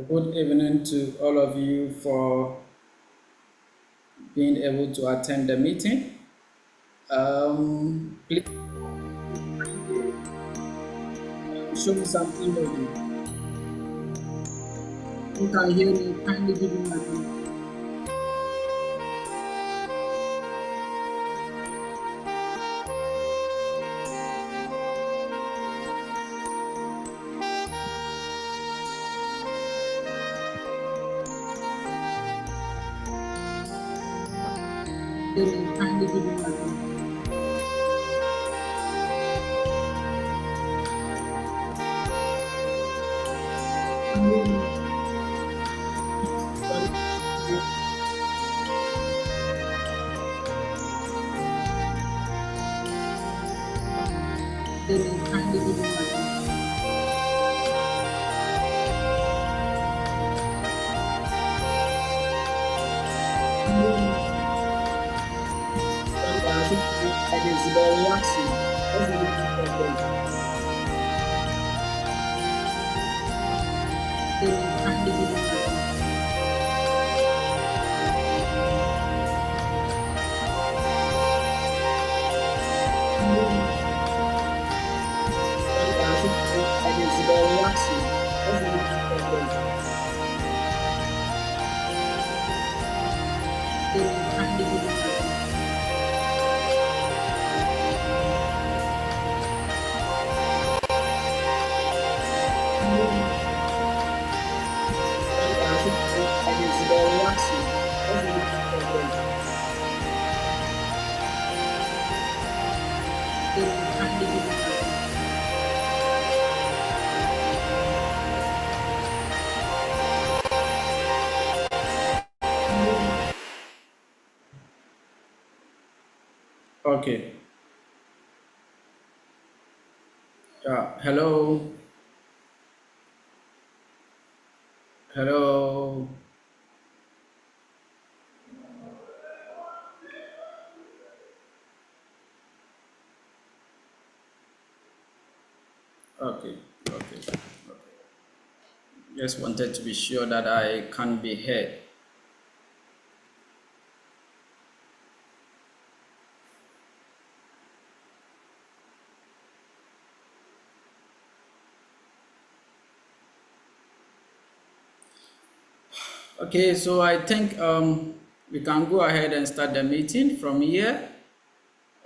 Good evening to all of you for being able to attend the meeting. Please show me something maybe. You can hear me, kindly give me a thumbs. Hear me, kindly give me a thumbs. Can you hear me? Sorry. Hear me, kindly give me a thumbs. Can you hear me? Sorry, I think I can see the reaction. What's the difference? Hear me, kindly give me a thumbs. Can you hear me? Sorry, I think I can see the reaction. What's the difference? Hear me, kindly give me a thumbs. Can you hear me? Sorry, I think I can see the reaction. What's the difference? Hear me, kindly give me a thumbs. Can you hear me? Okay. Hello. Hello. Okay. Okay. Just wanted to be sure that I can be heard. Okay, so I think we can go ahead and start the meeting from here.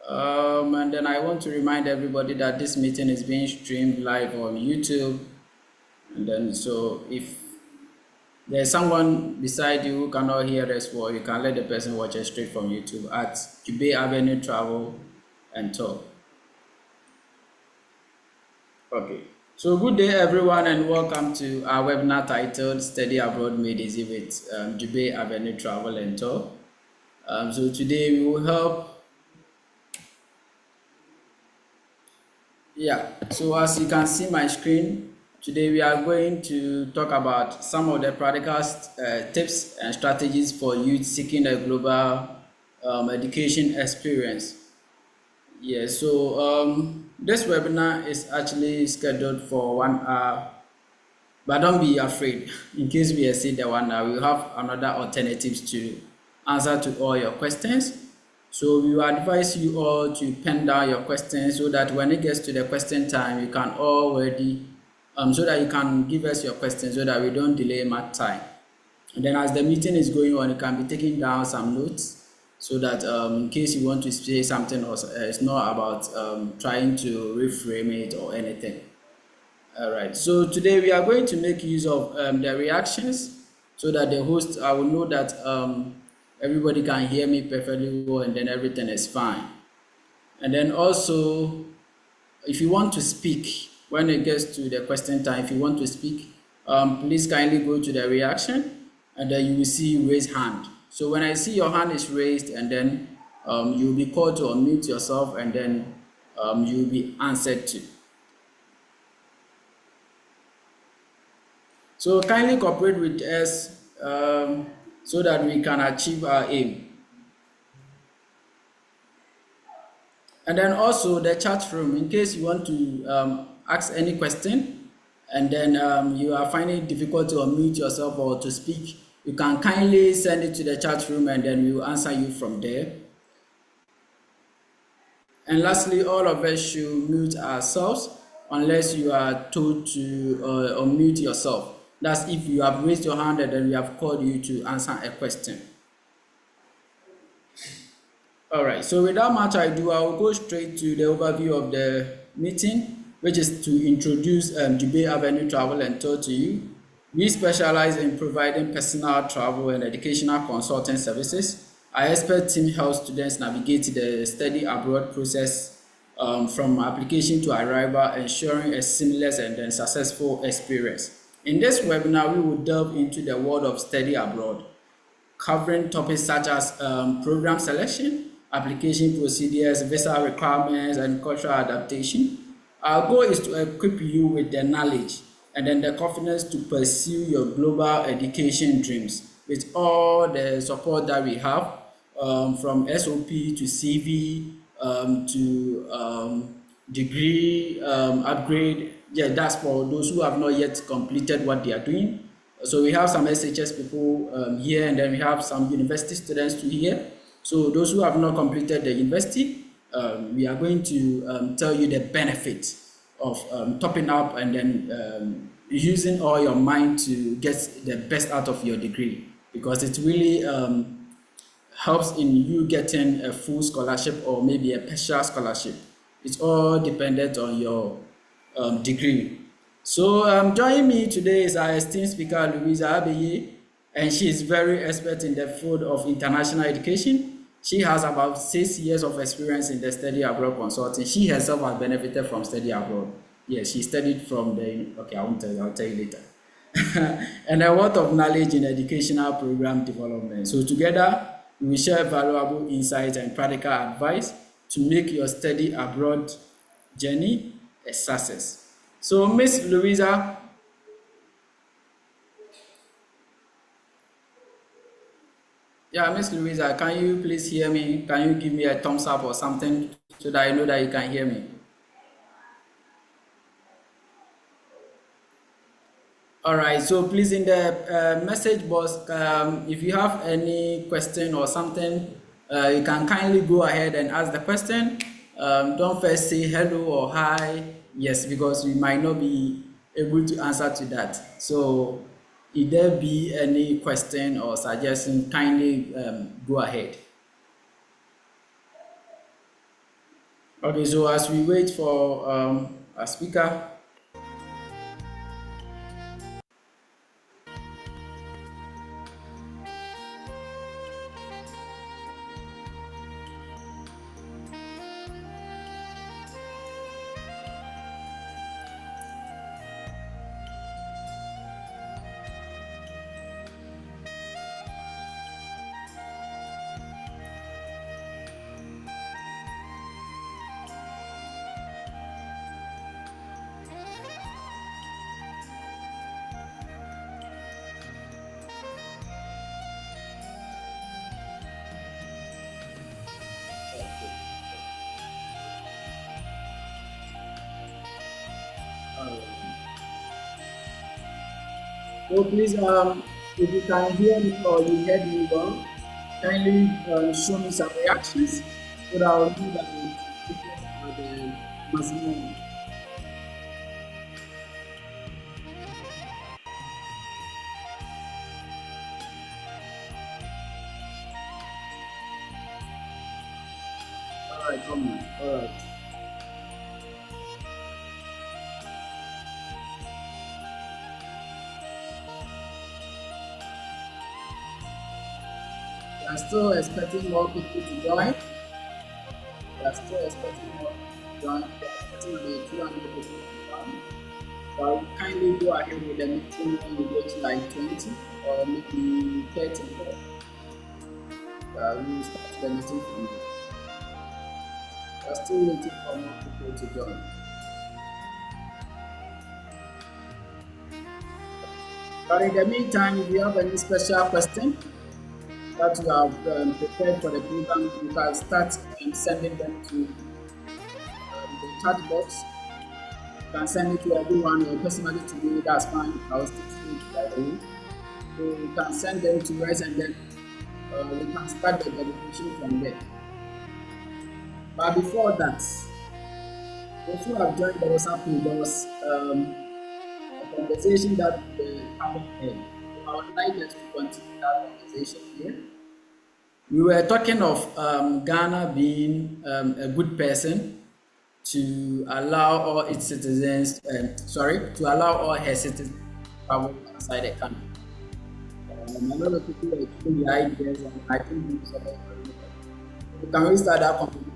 And then I want to remind everybody that this meeting is being streamed live on YouTube. And then, so if there's someone beside you who cannot hear us well, you can let the person watch us straight from YouTube at Jubay Avenue Travel and Tour. Okay. So good day, everyone, and welcome to our webinar titled "Study Abroad Made Easy" with Jubay Avenue Travel and Tour. So today we will help. Yeah. So as you can see my screen, today we are going to talk about some of the practical tips and strategies for youth seeking a global education experience. Yeah, so this webinar is actually scheduled for 1 hour, but don't be afraid. In case we exceed the 1 hour, we'll have another alternatives to answer to all your questions. So we will advise you all to pen down your questions so that when it gets to the question time, you can already, so that you can give us your questions so that we don't delay much time. And then as the meeting is going on, you can be taking down some notes so that in case you want to say something or it's not about trying to reframe it or anything. All right. So today we are going to make use of the reactions so that the host, I will know that everybody can hear me perfectly well and then everything is fine. And then also, if you want to speak, when it gets to the question time, if you want to speak, please kindly go to the reaction and then you will see raise hand. So when I see your hand is raised and then you'll be called to unmute yourself and then you'll be answered to. So kindly cooperate with us so that we can achieve our aim. And then also the chat room, in case you want to ask any question, and then you are finding it difficult to unmute yourself or to speak, you can kindly send it to the chat room and then we will answer you from there. And lastly, all of us should mute ourselves unless you are told to unmute yourself. That's if you have raised your hand and then we have called you to answer a question. All right, so without much ado, I will go straight to the overview of the meeting, which is to introduce Jubay Avenue Travel and Tour to you. We specialize in providing personal travel and educational consulting services. Our expert team helps students navigate the study abroad process from application to arrival, ensuring a seamless and then successful experience. In this webinar, we will delve into the world of study abroad, covering topics such as program selection, application procedures, visa requirements, and cultural adaptation. Our goal is to equip you with the knowledge and then the confidence to pursue your global education dreams with all the support that we have, from SOP to CV to degree upgrade. Yeah, that's for those who have not yet completed what they are doing. So we have some SHS people here, and then we have some university students too here. So those who have not completed the university, we are going to tell you the benefit of topping up and then using all your mind to get the best out of your degree, because it really helps in you getting a full scholarship or maybe a partial scholarship. It's all dependent on your degree. So joining me today is our esteemed speaker, Louisa Abeye, and she is very expert in the field of international education. She has about 6 years of experience in the study abroad consulting. She herself has benefited from study abroad. Yes, she studied from the, okay, I won't tell you, I'll tell you later. And a lot of knowledge in educational program development. So together, we will share valuable insights and practical advice to make your study abroad journey a success. So, Miss Louisa, yeah, Miss Louisa, can you please hear me? Can you give me a thumbs up or something so that I know that you can hear me? All right, so please in the message box, if you have any question or something, you can kindly go ahead and ask the question. Don't first say hello or hi, yes, because we might not be able to answer to that. So if there be any question or suggestion, kindly go ahead. Okay, so as we wait for a speaker, so please, if you can hear me or you heard me well, kindly show me some reactions so that I'll know that I'm speaking at the maximum. All right, come on. All right. We are still expecting more people to join. We are still expecting more people to join. We are expecting the 200 people to join. But kindly go ahead with the meeting when you get to like 20 or maybe 30. We will start the meeting from there. We are still waiting for more people to join. But in the meantime, if you have any special question that you have prepared for the program, you can start sending them to the chat box. You can send it to everyone or personally to me, that's fine. I'll still see it right away. So you can send them to us and then we can start the dedication from there. But before that, those who have joined the WhatsApp group, there was a conversation that happened here. So I would like us to continue that conversation here. We were talking of Ghana being a good person to allow all its citizens, to allow all her citizens to travel outside the country. A lot of people were giving the ideas, and I think we supposed to look at it. So can we start that conversation?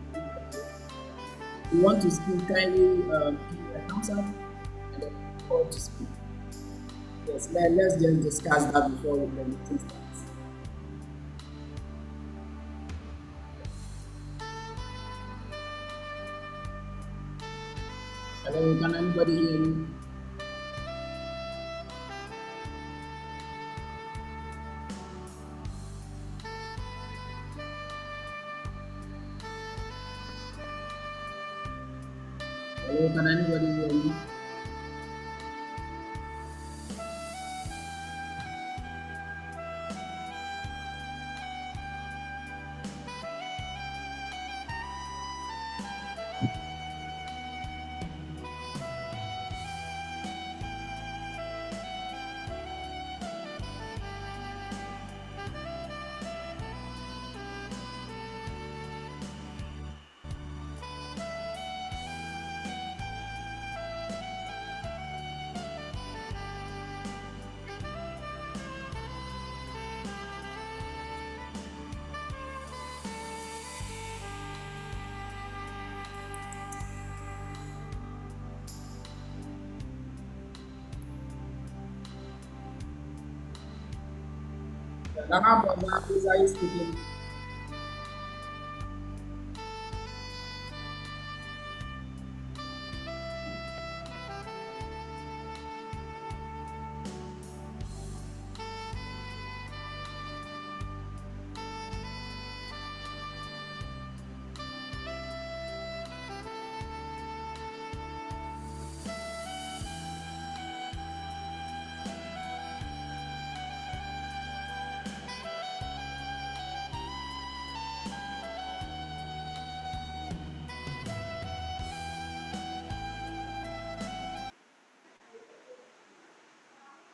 If you want to speak, kindly give a thumbs up and then call to speak. Yes, let's just discuss that before the meeting starts. Hello, can anybody hear me? Hello, can anybody hear me? Nana Bola, please, are you speaking?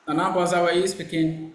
Nana Bosa, were you speaking?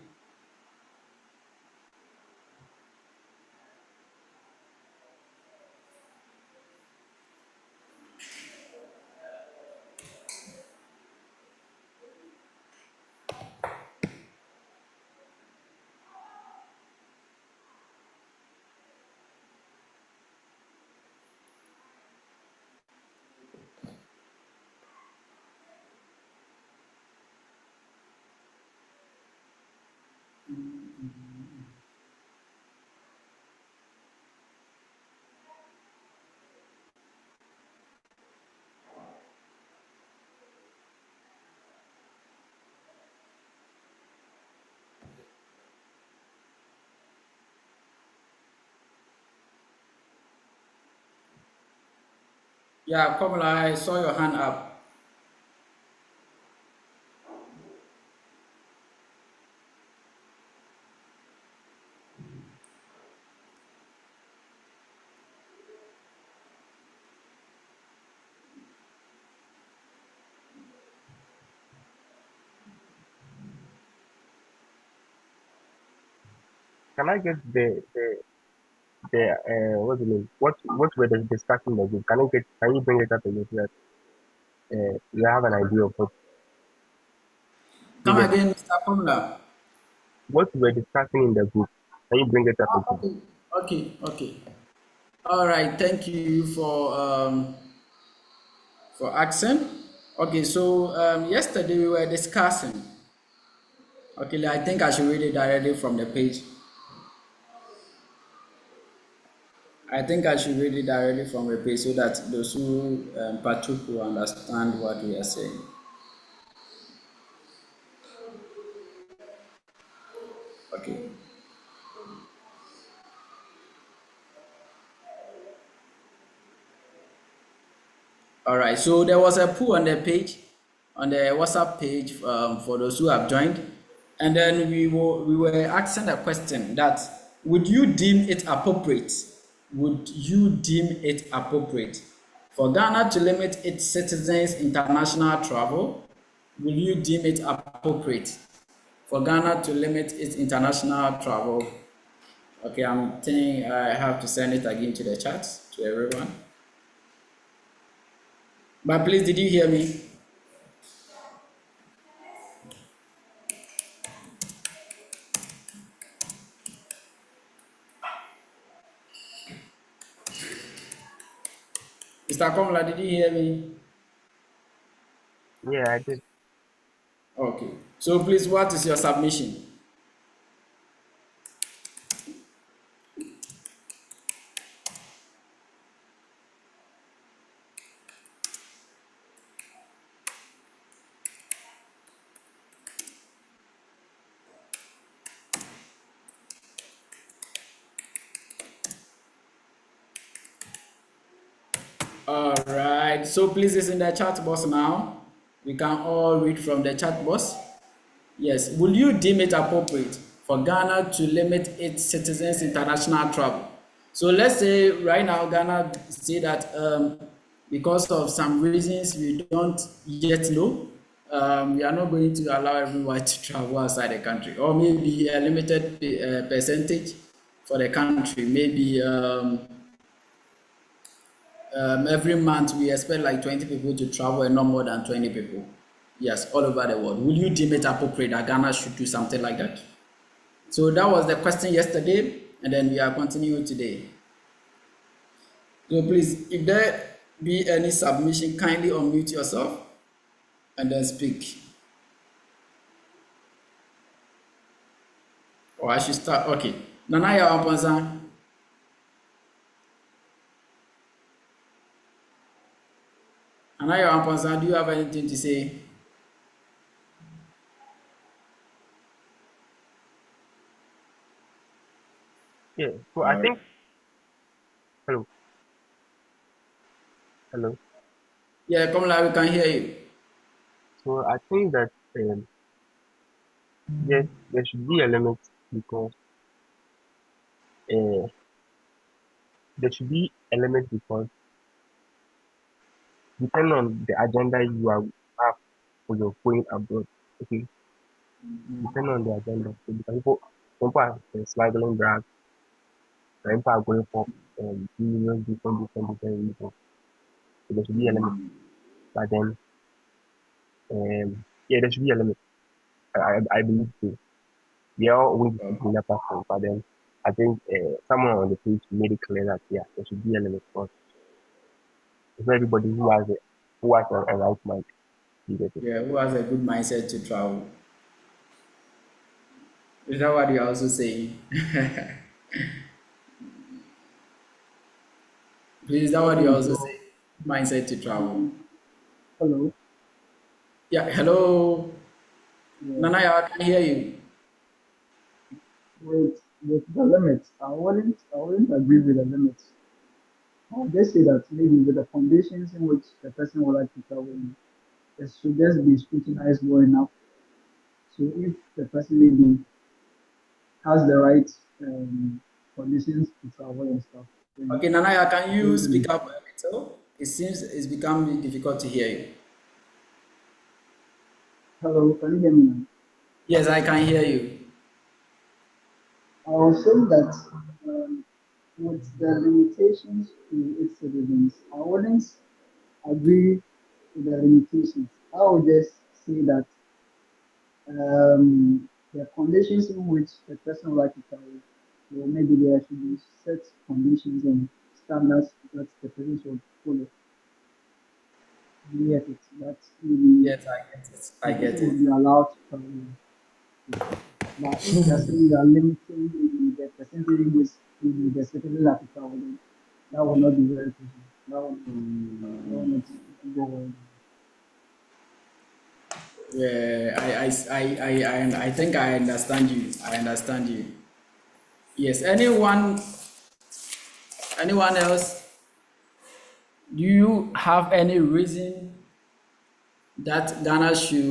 Yeah, Komala, I saw your hand up. Can I get the what's the name? What were they discussing the group? Can you bring it up again so that you have an idea of you Come get again, Mr. Komala. what we were discussing in the group? Can you bring it up Ah, again? okay, okay, okay. All right, thank you for asking. Okay, so yesterday we were discussing. Okay, I think I should read it directly from the page. I think I should read it directly from the page so that those who partook will understand what we are saying. Okay. All right. So there was a poll on the page, on the WhatsApp page, for those who have joined, and then we were asking a question that would you deem it appropriate? Would you deem it appropriate for Ghana to limit its citizens' international travel? Will you deem it appropriate for Ghana to limit its international travel? Okay, I'm thinking I have to send it again to the chat to everyone. But please, did you hear me? Mr. Komla, did you hear me? Yeah, I did. Okay. So please, what is your submission? All right. So please, it's in the chat box now. We can all read from the chat box. Yes. Will you deem it appropriate for Ghana to limit its citizens' international travel? So let's say right now Ghana say that because of some reasons we don't yet know, we are not going to allow everyone to travel outside the country, or maybe a limited percentage for the country. Maybe every month we expect like 20 people to travel and not more than 20 people. Yes, all over the world. Will you deem it appropriate that Ghana should do something like that? So that was the question yesterday, and then we are continuing today. So please, if there be any submission, kindly unmute yourself and then speak. Or I should start. Okay. Nanaya Wampanza. Nanaya Wampanza, do you have anything to say? Yeah. So I All right. think hello, hello. Yeah, come like we can hear you. So I think that yes, there should be a limit because uh, there should be a limit because depending on the agenda you have for your going abroad. Okay, depending on the agenda. So because people are smuggling drugs, and people are going for different reasons. So there should be a limit. But then yeah, there should be a limit. I believe so. We are all going to Oh, be in a person, but then I think someone on the page made it clear that yeah, there should be a limit because it's not everybody who has a right mind. You get it? yeah, who has a good mindset to travel? Is that what you're also saying? Please, is that what you're Hello, also bro. saying? Mindset to travel. Hello. Yeah, hello. Yeah. Nanaya, I can hear you. With the limits, I wouldn't agree with the limits. I would just say that maybe with the conditions in which the person would like to travel in, it should just be scrutinized well enough. So if the person maybe has the right conditions to travel and stuff, then Okay, Nanaya, can I you don't think. speak up a little? It seems it's becoming difficult to hear you. Hello, can you hear me now? Yes, I can hear you. I was saying that with the limitations to its citizens, I wouldn't agree with the limitations. I would just say that the conditions in which the person would like to travel, or maybe there should be set conditions and standards that the person should follow. Yet it that maybe Yes, I get it. I the get person it. will be allowed to travel. Yes. But if you are saying you are limiting maybe the percentage in which maybe the citizens have to travel, then that will not be very possible. That will not go well. Yeah, I think I understand you. I understand you. Yes, anyone else? Do you have any reason that Ghana should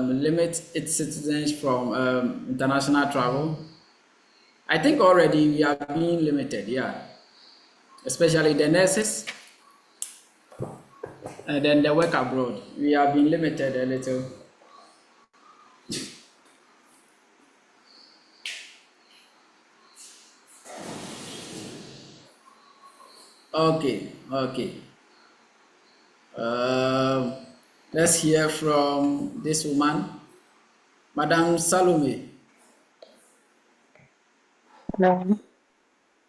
limit its citizens from international travel? I think already we are being limited, yeah, especially the nurses and then the work abroad. We are being limited a little. Okay, okay. Um, let's hear from this woman, Madame Salome. No.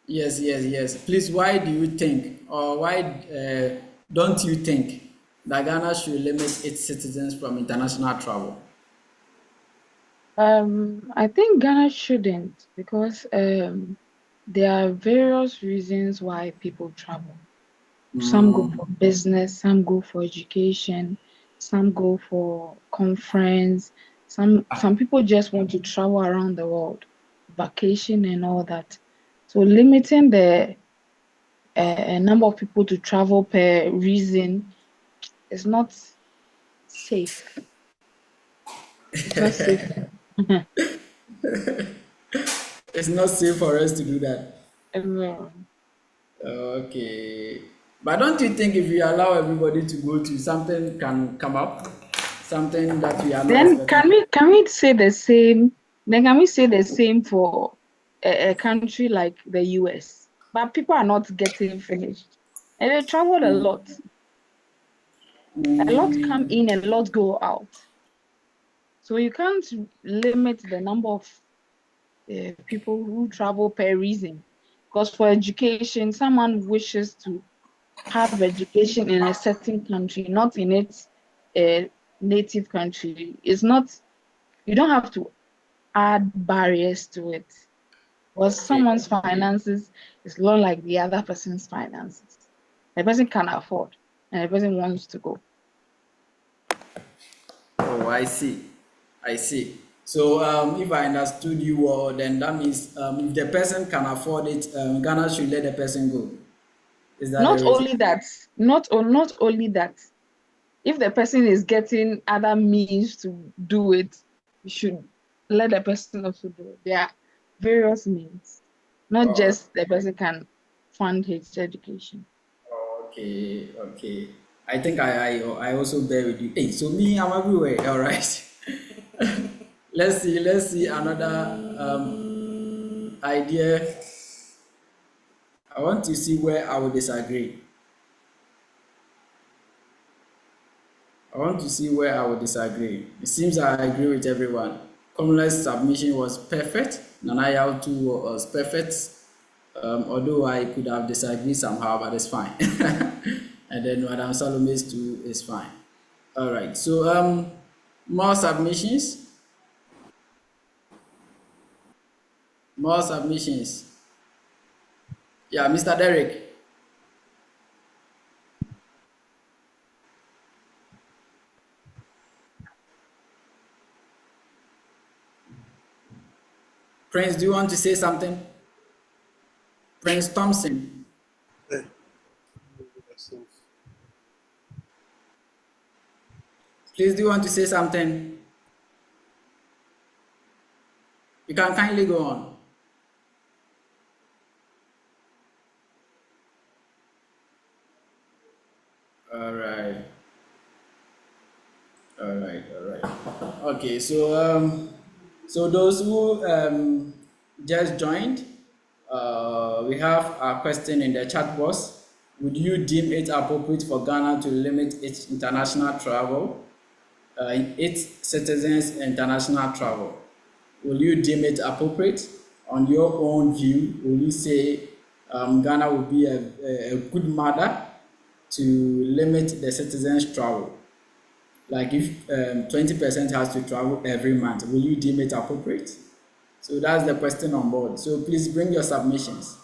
Yes, yes, yes. Please, why do you think, or why don't you think that Ghana should limit its citizens from international travel? I think Ghana shouldn't because there are various reasons why people travel. Some go for business, some go for education, some go for conference, some people just want to travel around the world, vacation and all that. So limiting the number of people to travel per reason is not safe. It's not safe. It's not safe for us to do that. Um, Okay. But don't you think if we allow everybody to go to something can come up? Something that we are not Then expecting. can we say the same? Then can we say the same for a country like the US? But people are not getting finished, and they travel a lot. A lot come in, a lot go out. So you can't limit the number of people who travel per reason. Because for education, someone wishes to have education in a certain country, not in its uh, native country. It's not. You don't have to add barriers to it. Because Okay. someone's finances is not like the other person's finances. The person can afford and the person wants to go. Oh, I see. I see. So, if I understood you well, then that means if the person can afford it, Ghana should let the person go. Is that the Not reason? only that, not only that, if the person is getting other means to do it, you should let the person also do it. There are various means, not Oh, just the person can fund his education. okay, okay. I think I also bear with you. Hey, so me, I'm everywhere. All right. Let's see another idea. I want to see where I will disagree. I want to see where I will disagree. It seems I agree with everyone. Commonwealth's submission was perfect. Nanaya too was perfect. Although I could have disagreed somehow, but it's fine. And then Madam Salome's too is fine. All right. So more submissions. More submissions. Yeah, Mr. Derek. Prince, do you want to say something? Prince Thompson. Hey, yourself. Please, do you want to say something? You can kindly go on. All right. All right, all right. Okay, so those who just joined, we have a question in the chat box. Would you deem it appropriate for Ghana to limit its international travel, its citizens' international travel? Will you deem it appropriate? On your own view, will you say Ghana would be a good mother to limit the citizens' travel? Like if 20% has to travel every month, will you deem it appropriate? So that's the question on board. So please bring your submissions.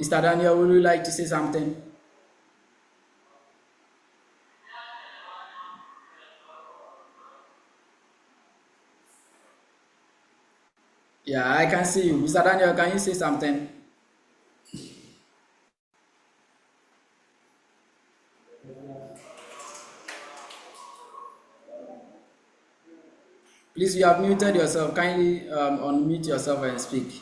Mr. Daniel, would you like to say something? Yeah, I can see you. Mr. Daniel, can you say something? Please, you have muted yourself. Kindly unmute yourself and speak.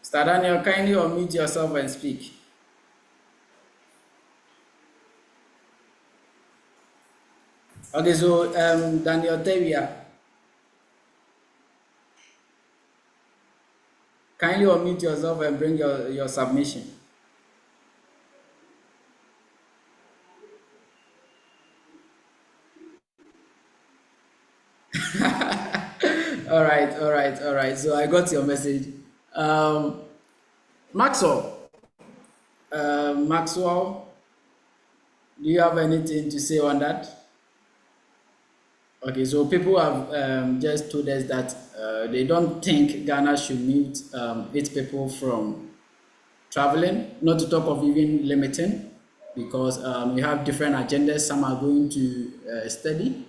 Mr. Daniel, kindly unmute yourself and speak. Okay, so Daniel Tevia, kindly unmute yourself and bring your submission. All right. So I got your message. Um, Maxwell, Maxwell, do you have anything to say on that? Okay, so people have just told us that they don't think Ghana should mute its people from traveling, not to talk of even limiting, because we have different agendas. Some are going to study.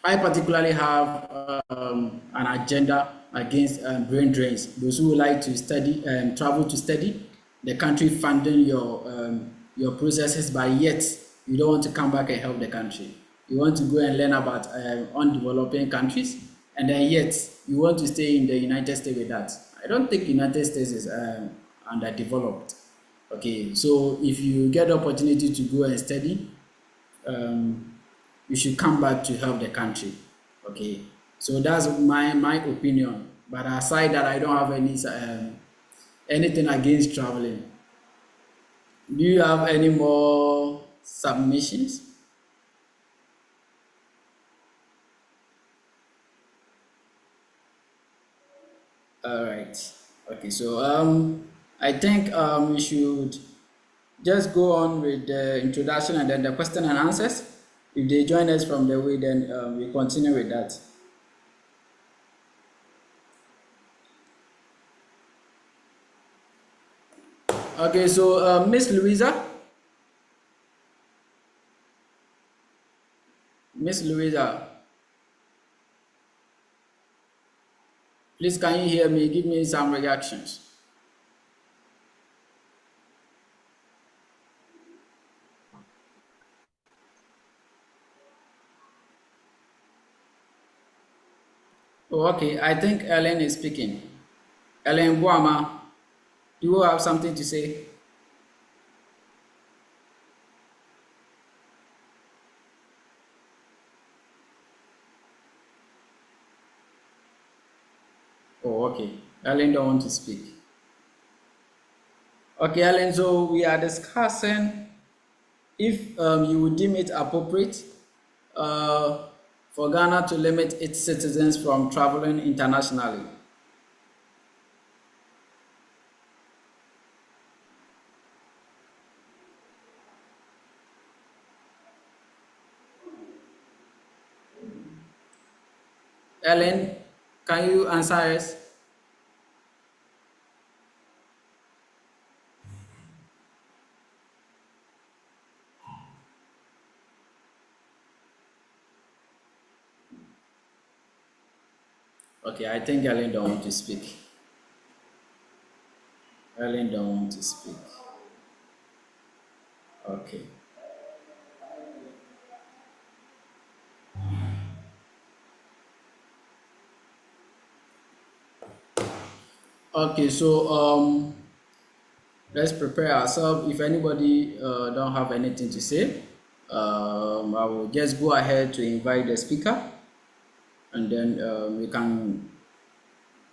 I particularly have an agenda against brain drains. Those who would like to study and travel to study, the country funding your processes, but yet you don't want to come back and help the country. You want to go and learn about undeveloping countries, and then yet you want to stay in the United States with that. I don't think United States is underdeveloped. Okay, so if you get the opportunity to go and study, you should come back to help the country. Okay, so that's my opinion. But aside that, I don't have anything against traveling. Do you have any more submissions? All right. Okay, so I think we should just go on with the introduction and then the question and answers. If they join us from the way, then we continue with that. Okay, so Miss Louisa, please can you hear me? Give me some reactions. Oh, okay, I think Ellen is speaking. Ellen Buama, do you have something to say? Oh, okay. Ellen don't want to speak. Okay, Ellen, so we are discussing if you would deem it appropriate uh, for Ghana to limit its citizens from traveling internationally. Ellen, can you answer us? Okay, I think Ellen don't want to speak. Ellen don't want to speak. Okay. Okay, so let's prepare ourselves. If anybody don't have anything to say, I will just go ahead to invite the speaker, and then we can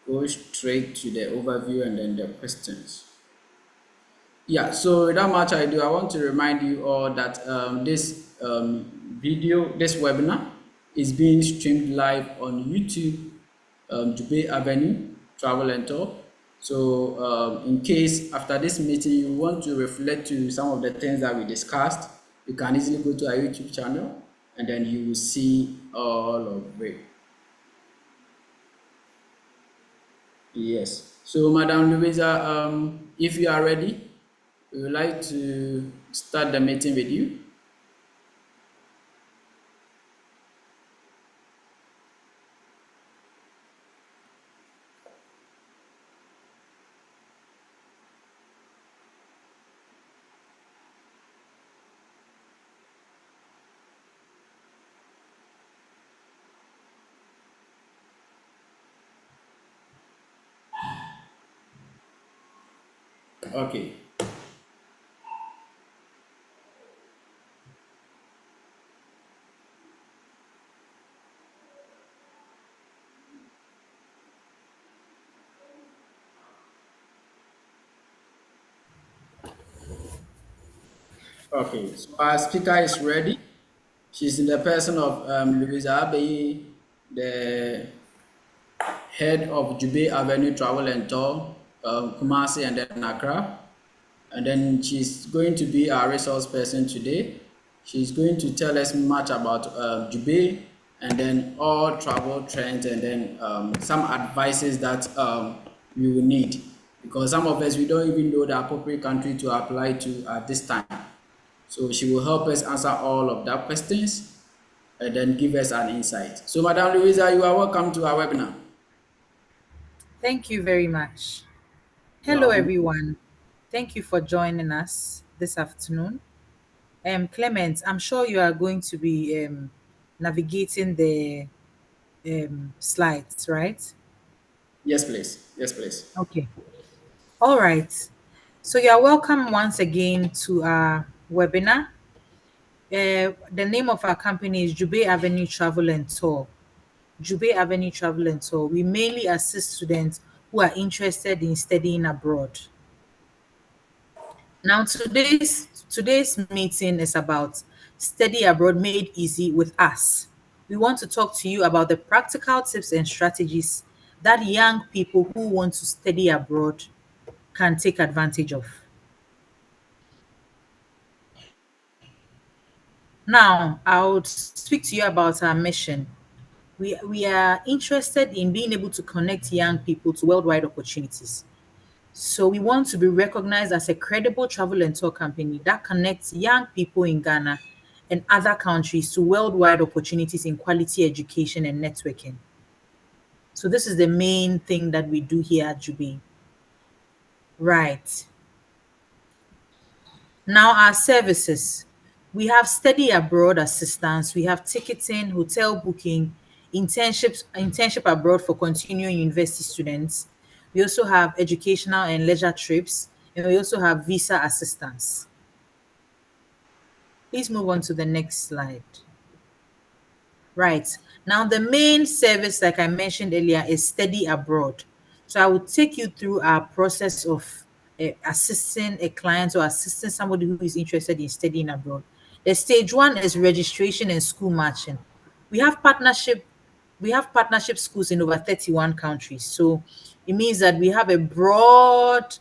go straight to the overview and then the questions. Yeah, so without much ado, I want to remind you all that this this webinar is being streamed live on YouTube, Jubay Avenue Travel and Tour. So in case after this meeting you want to reflect to some of the things that we discussed, you can easily go to our YouTube channel and then you will see all of it. Yes. So, Madam Louisa, if you are ready, we would like to start the meeting with you. Okay. Okay. So our speaker is ready. She's in the person of Louisa Abbey, the head of Jubay Avenue Travel and Tour, Kumasi and then Accra. And then she's going to be our resource person today. She's going to tell us much about Jubay and then all travel trends and then some advices that we will need. Because some of us, we don't even know the appropriate country to apply to at this time. So she will help us answer all of that questions and then give us an insight. So Madam Louisa, you are welcome to our webinar. Thank you very much. You are Hello, welcome. everyone. Thank you for joining us this afternoon. Clement, I'm sure you are going to be navigating the slides, right? Yes, please. Yes, please. Okay. All right. So you are welcome once again to our webinar. The name of our company is Jubay Avenue Travel and Tour. Jubay Avenue Travel and Tour. We mainly assist students who are interested in studying abroad. Now, today's meeting is about study abroad made easy with us. We want to talk to you about the practical tips and strategies that young people who want to study abroad can take advantage of. Now, I would speak to you about our mission. We are interested in being able to connect young people to worldwide opportunities. So we want to be recognized as a credible travel and tour company that connects young people in Ghana and other countries to worldwide opportunities in quality education and networking. So this is the main thing that we do here at Jubei. Right. Now our services. We have study abroad assistance, we have ticketing, hotel booking, internship abroad for continuing university students. We also have educational and leisure trips, and we also have visa assistance. Please move on to the next slide. Right. Now, the main service, like I mentioned earlier, is study abroad. So I will take you through our process of assisting a client or assisting somebody who is interested in studying abroad. The stage one is registration and school matching. We have partnership we have partnership schools in over 31 countries. So it means that we have a broad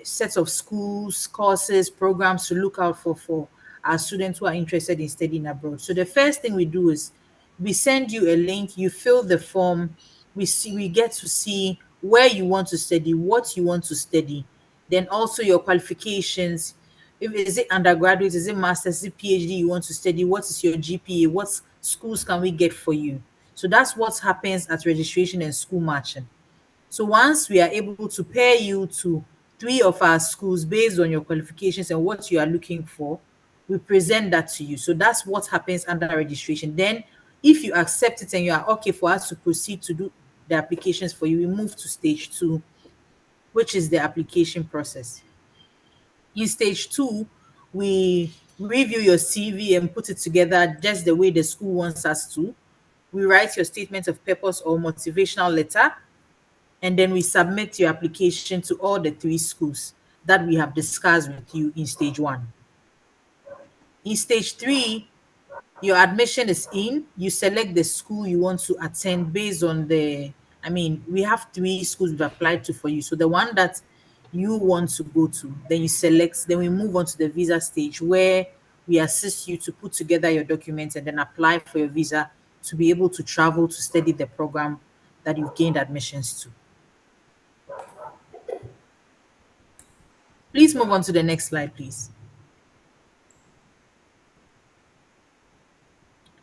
sets of schools, courses, programs to look out for our students who are interested in studying abroad. So the first thing we do is we send you a link, you fill the form, we get to see where you want to study, what you want to study, then also your qualifications. If is it undergraduate, is it master's, is it PhD you want to study, what is your GPA, what schools can we get for you? So that's what happens at registration and school matching. So once we are able to pair you to three of our schools based on your qualifications and what you are looking for, we present that to you. So that's what happens under registration. Then if you accept it and you are okay for us to proceed to do the applications for you, we move to stage two, which is the application process. In stage two, we review your CV and put it together just the way the school wants us to. We write your statement of purpose or motivational letter, and then we submit your application to all the three schools that we have discussed with you in stage one. In stage three, your admission is in, you select the school you want to attend based on we have three schools we've applied to for you. So the one that you want to go to, then you select, then we move on to the visa stage where we assist you to put together your documents and then apply for your visa to be able to travel to study the program that you've gained admissions to. Please move on to the next slide, please.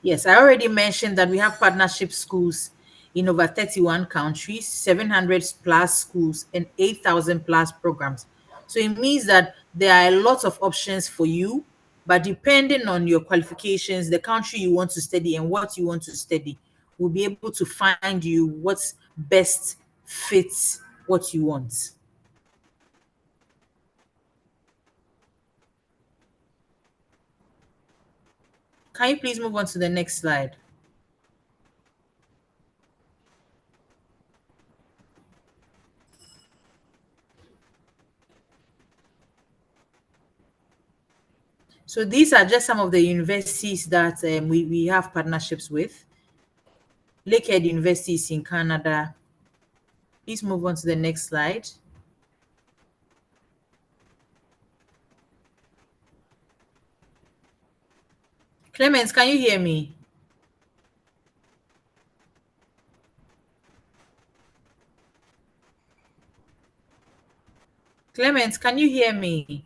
Yes, I already mentioned that we have partnership schools in over 31 countries, 700 plus schools, and 8,000 plus programs. So it means that there are a lot of options for you, but depending on your qualifications, the country you want to study, and what you want to study, we'll be able to find you what's best fits what you want. Can you please move on to the next slide? So these are just some of the universities that we have partnerships with. Lakehead University is in Canada. Please move on to the next slide. Clemens, can you hear me? Clemens, can you hear me?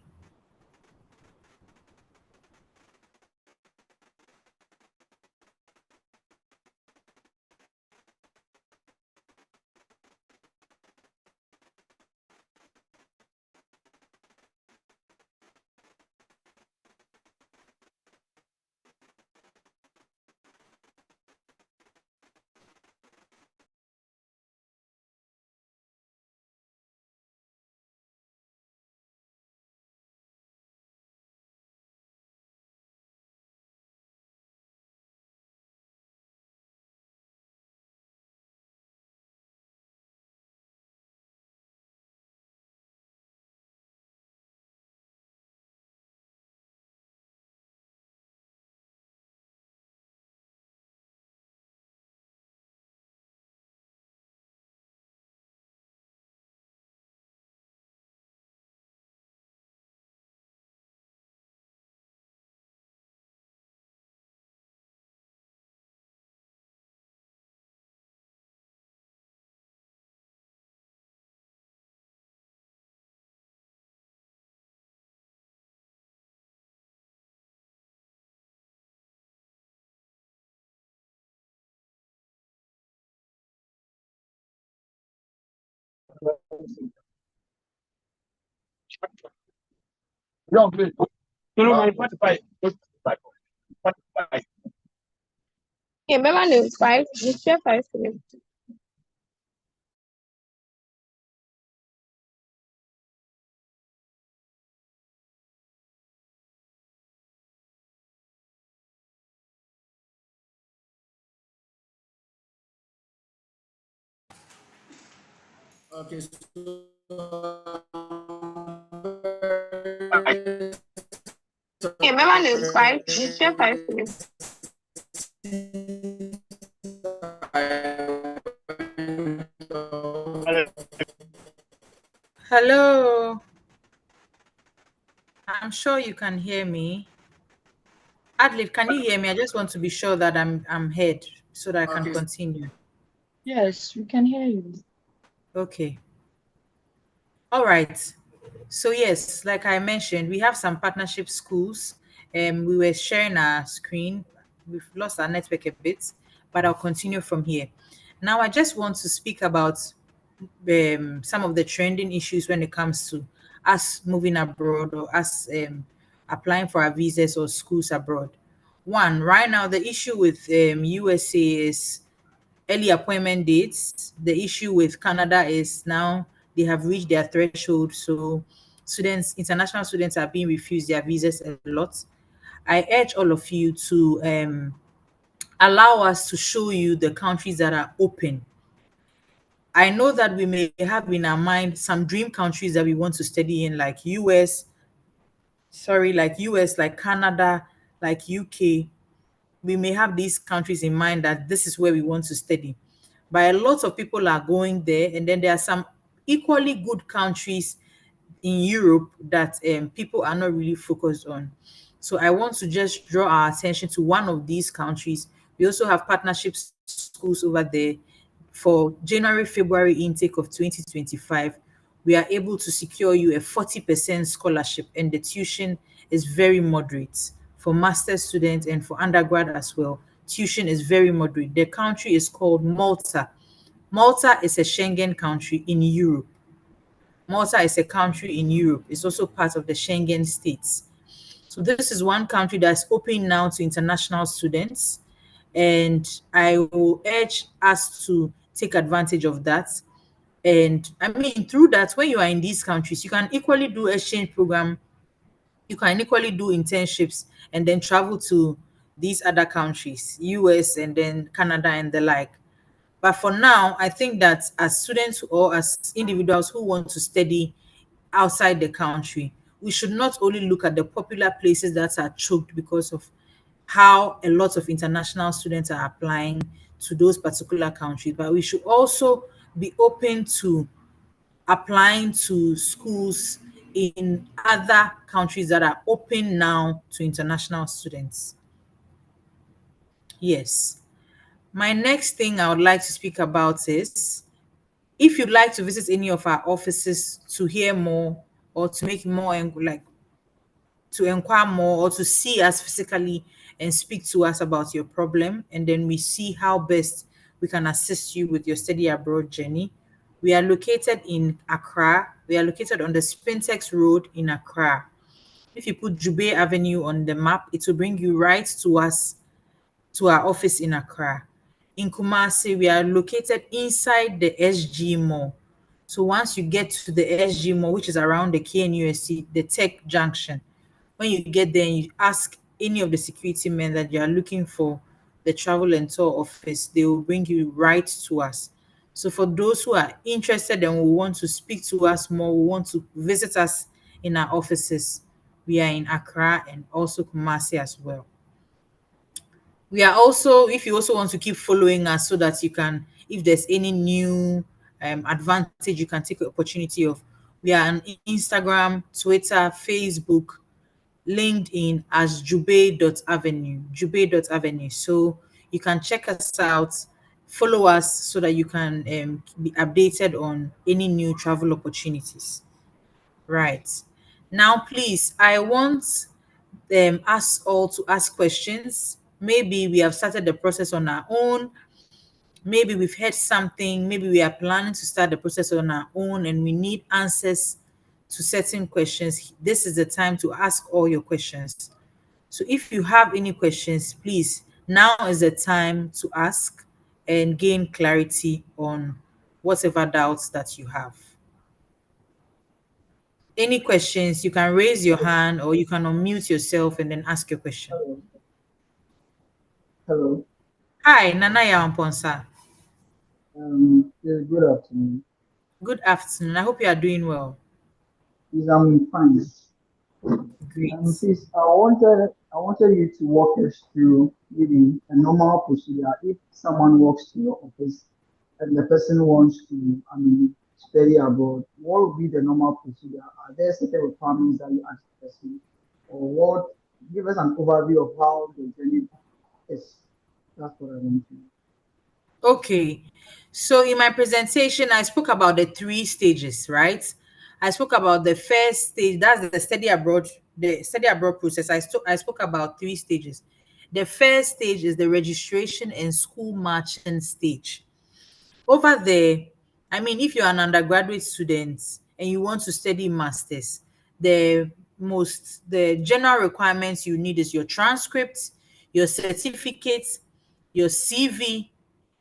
No, please. No, no, my 45. 45. Yeah, my man is five. You share five for me. Okay, so Yeah, my man is five. You share five for me. Hello. I'm sure you can hear me. Adlib, can you hear me? I just want to be sure that I'm heard so that I can okay, continue. Yes, we can hear you. Okay. All right. So yes, like I mentioned, we have some partnership schools. We were sharing our screen. We've lost our network a bit, but I'll continue from here. Now, I just want to speak about some of the trending issues when it comes to us moving abroad, or us applying for our visas or schools abroad. One, right now, the issue with USA is early appointment dates. The issue with Canada is now they have reached their threshold. So international students are being refused their visas a lot. I urge all of you to allow us to show you the countries that are open. I know that we may have in our mind some dream countries that we want to study in, like US, like Canada, like UK. We may have these countries in mind that this is where we want to study. But a lot of people are going there, and then there are some equally good countries in Europe that people are not really focused on. So I want to just draw our attention to one of these countries. We also have partnership schools over there for January February intake of 2025, we are able to secure you a 40% scholarship, and the tuition is very moderate for master's students and for undergrad as well. Tuition is very moderate. The country is called Malta. Malta is a Schengen country in Europe. Malta is a country in Europe. It's also part of the Schengen states. So this is one country that's open now to international students, and I will urge us to take advantage of that. And I mean, through that, when you are in these countries, you can equally do exchange program, you can equally do internships, and then travel to these other countries, US and then Canada and the like. But for now, I think that as students or as individuals who want to study outside the country, we should not only look at the popular places that are choked because of how a lot of international students are applying to those particular countries, but we should also be open to applying to schools in other countries that are open now to international students. Yes. My next thing I would like to speak about is, if you'd like to visit any of our offices to hear more or to make more like to inquire more or to see us physically and speak to us about your problem, and then we see how best we can assist you with your study abroad journey. We are located in Accra. We are located on the Spintex Road in Accra. If you put Jubay Avenue on the map, it will bring you right to us, to our office in Accra. In Kumasi, we are located inside the SG Mall. So once you get to the SG Mall, which is around the KNUSC, the Tech Junction, when you get there and you ask any of the security men that you are looking for the travel and tour office, they will bring you right to us. So for those who are interested and will want to speak to us more, will want to visit us in our offices, we are in Accra and also Kumasi as well. We are also, if you also want to keep following us so that you can, if there's any new advantage, you can take the opportunity of, we are on Instagram, Twitter, Facebook, LinkedIn as Jubay.avenue, Jubay.avenue. So you can check us out, follow us so that you can be updated on any new travel opportunities. Right. Now, please, I want us all to ask questions. Maybe we have started the process on our own. Maybe we've heard something. Maybe we are planning to start the process on our own and we need answers to certain questions. This is the time to ask all your questions. So if you have any questions, please, now is the time to ask and gain clarity on whatever doubts that you have. Any questions, you can raise your hand or you can unmute yourself and then ask your question. Hello. Hello. Hi, Nana Yawamponsa. Yeah, good afternoon. Good afternoon. I hope you are doing well. Yes, I'm fine. Great. Please, I wanted you to walk us through maybe a normal procedure. If someone walks to your office and the person wants to, study abroad, what would be the normal procedure? Are there certain requirements that you ask the person, or what? Give us an overview of how the journey is. That's what I want to know. Okay. So in my presentation, I spoke about the three stages, right? I spoke about the first stage, that's the study abroad process. I spoke about three stages. The first stage is the registration and school marching stage. Over there, I mean, if you're an undergraduate student and you want to study masters, the general requirements you need is your transcript, your certificate, your CV,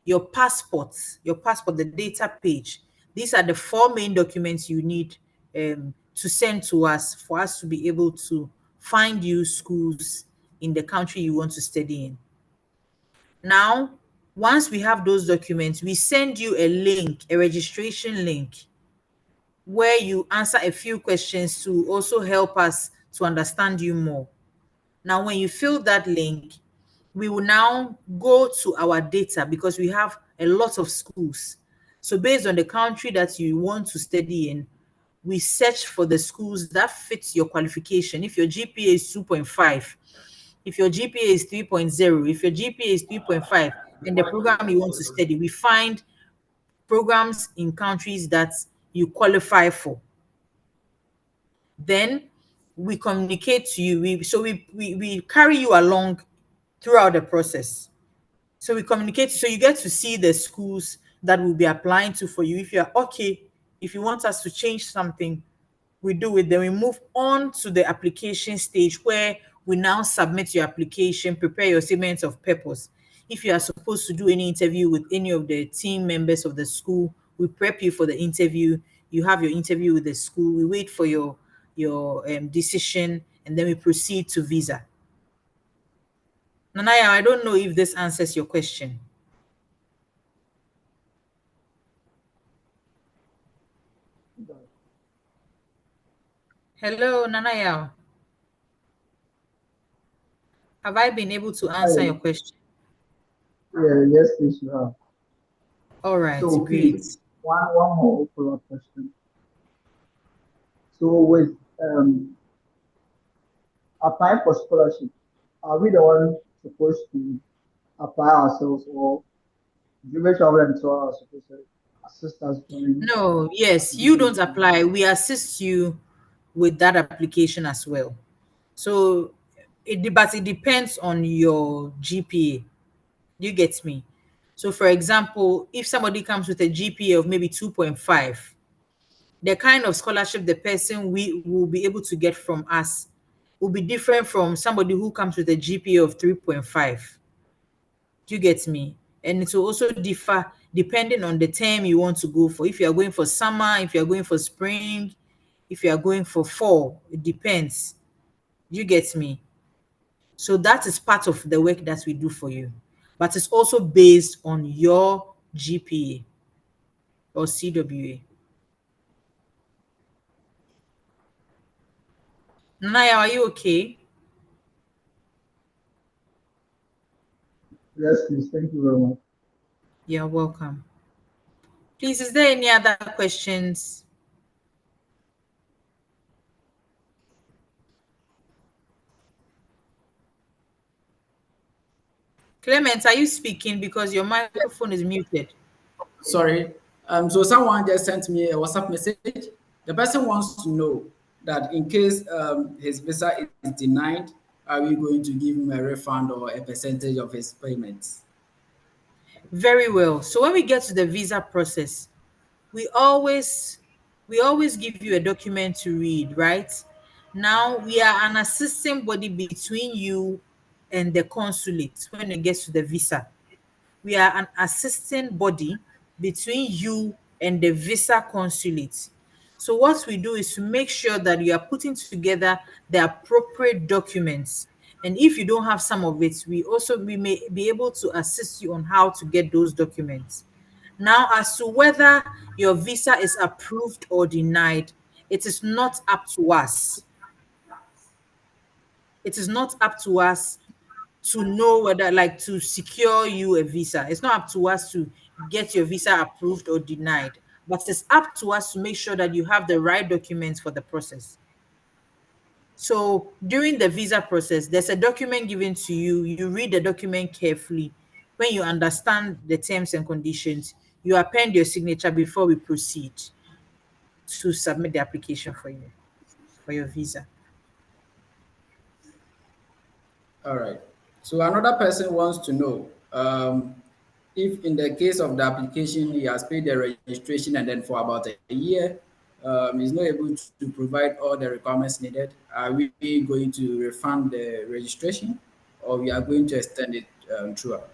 your passport, the data page. These are the four main documents you need to send to us for us to be able to find you schools in the country you want to study in. Now, once we have those documents, we send you a link, a registration link, where you answer a few questions to also help us to understand you more. Now, when you fill that link, we will now go to our data because we have a lot of schools. So based on the country that you want to study in, we search for the schools that fits your qualification. If your GPA is 2.5, if your GPA is 3.0, if your GPA is 3.5, and the program you want to study, we find programs in countries that you qualify for. Then we communicate to you. We carry you along throughout the process. So we communicate, so you get to see the schools that will be applying to for you. If you're okay, if you want us to change something, we do it. Then we move on to the application stage where we now submit your application, prepare your statement of purpose. If you are supposed to do any interview with any of the team members of the school, we prep you for the interview. You have your interview with the school. We wait for your decision, and then we proceed to visa. Nanaya, I don't know if this answers your question. Hello, Nanaya. Have I been able to answer your Hi. question? Yeah, yes, please, you have. All right, So great. please, one more follow-up question. So with applying for scholarship, are we the one supposed to apply ourselves, or Jubay travel and tour are supposed to assist us during No, yes, you application don't stage? apply. We assist you with that application as well. So but it depends on your GPA. You get me? So for example, if somebody comes with a GPA of maybe 2.5, the kind of scholarship the person we will be able to get from us will be different from somebody who comes with a GPA of 3.5. Do you get me? And it will also differ depending on the term you want to go for. If you are going for summer, if you are going for spring, if you are going for fall, it depends. Do you get me? So that is part of the work that we do for you. But it's also based on your GPA or CWA. Naya, are you okay? Yes, please. Thank you very much. You're welcome. Please, is there any other questions? Clement, are you speaking because your microphone is muted? Sorry. So someone just sent me a WhatsApp message. The person wants to know that in case his visa is denied, are we going to give him a refund or a percentage of his payments? Very well. So when we get to the visa process, we always we always give you a document to read, right? Now we are an assisting body between you and the consulate when it gets to the visa. We are an assisting body between you and the visa consulate. So what we do is to make sure that you are putting together the appropriate documents. And if you don't have some of it, we may be able to assist you on how to get those documents. Now, as to whether your visa is approved or denied, it is not up to us. It is not up to us to know whether, like, to secure you a visa. It's not up to us to get your visa approved or denied, but it's up to us to make sure that you have the right documents for the process. So during the visa process, there's a document given to you. You read the document carefully. When you understand the terms and conditions, you append your signature before we proceed to submit the application for your visa. All right. So another person wants to know if, in the case of the application, he has paid the registration and then for about a year, he's not able to provide all the requirements needed. Are we going to refund the registration, or we are going to extend it throughout?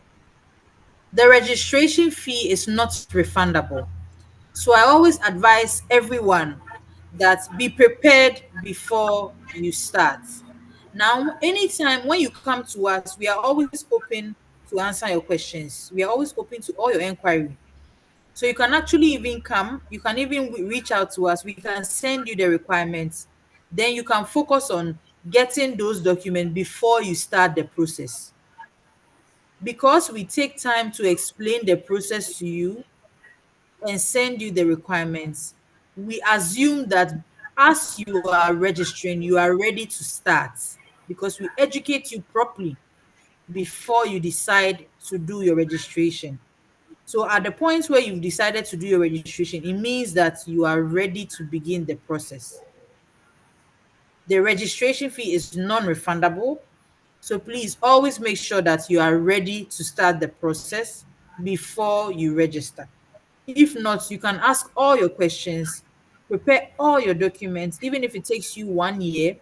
The registration fee is not refundable. So I always advise everyone that be prepared before you start. Now, anytime when you come to us, we are always open to answer your questions. We are always open to all your inquiry. So you can actually even come, you can even reach out to us. We can send you the requirements. Then you can focus on getting those documents before you start the process. Because we take time to explain the process to you and send you the requirements, we assume that as you are registering, you are ready to start because we educate you properly before you decide to do your registration. So at the point where you've decided to do your registration, it means that you are ready to begin the process. The registration fee is non-refundable. So please always make sure that you are ready to start the process before you register. If not, you can ask all your questions, prepare all your documents, even if it takes you 1 year,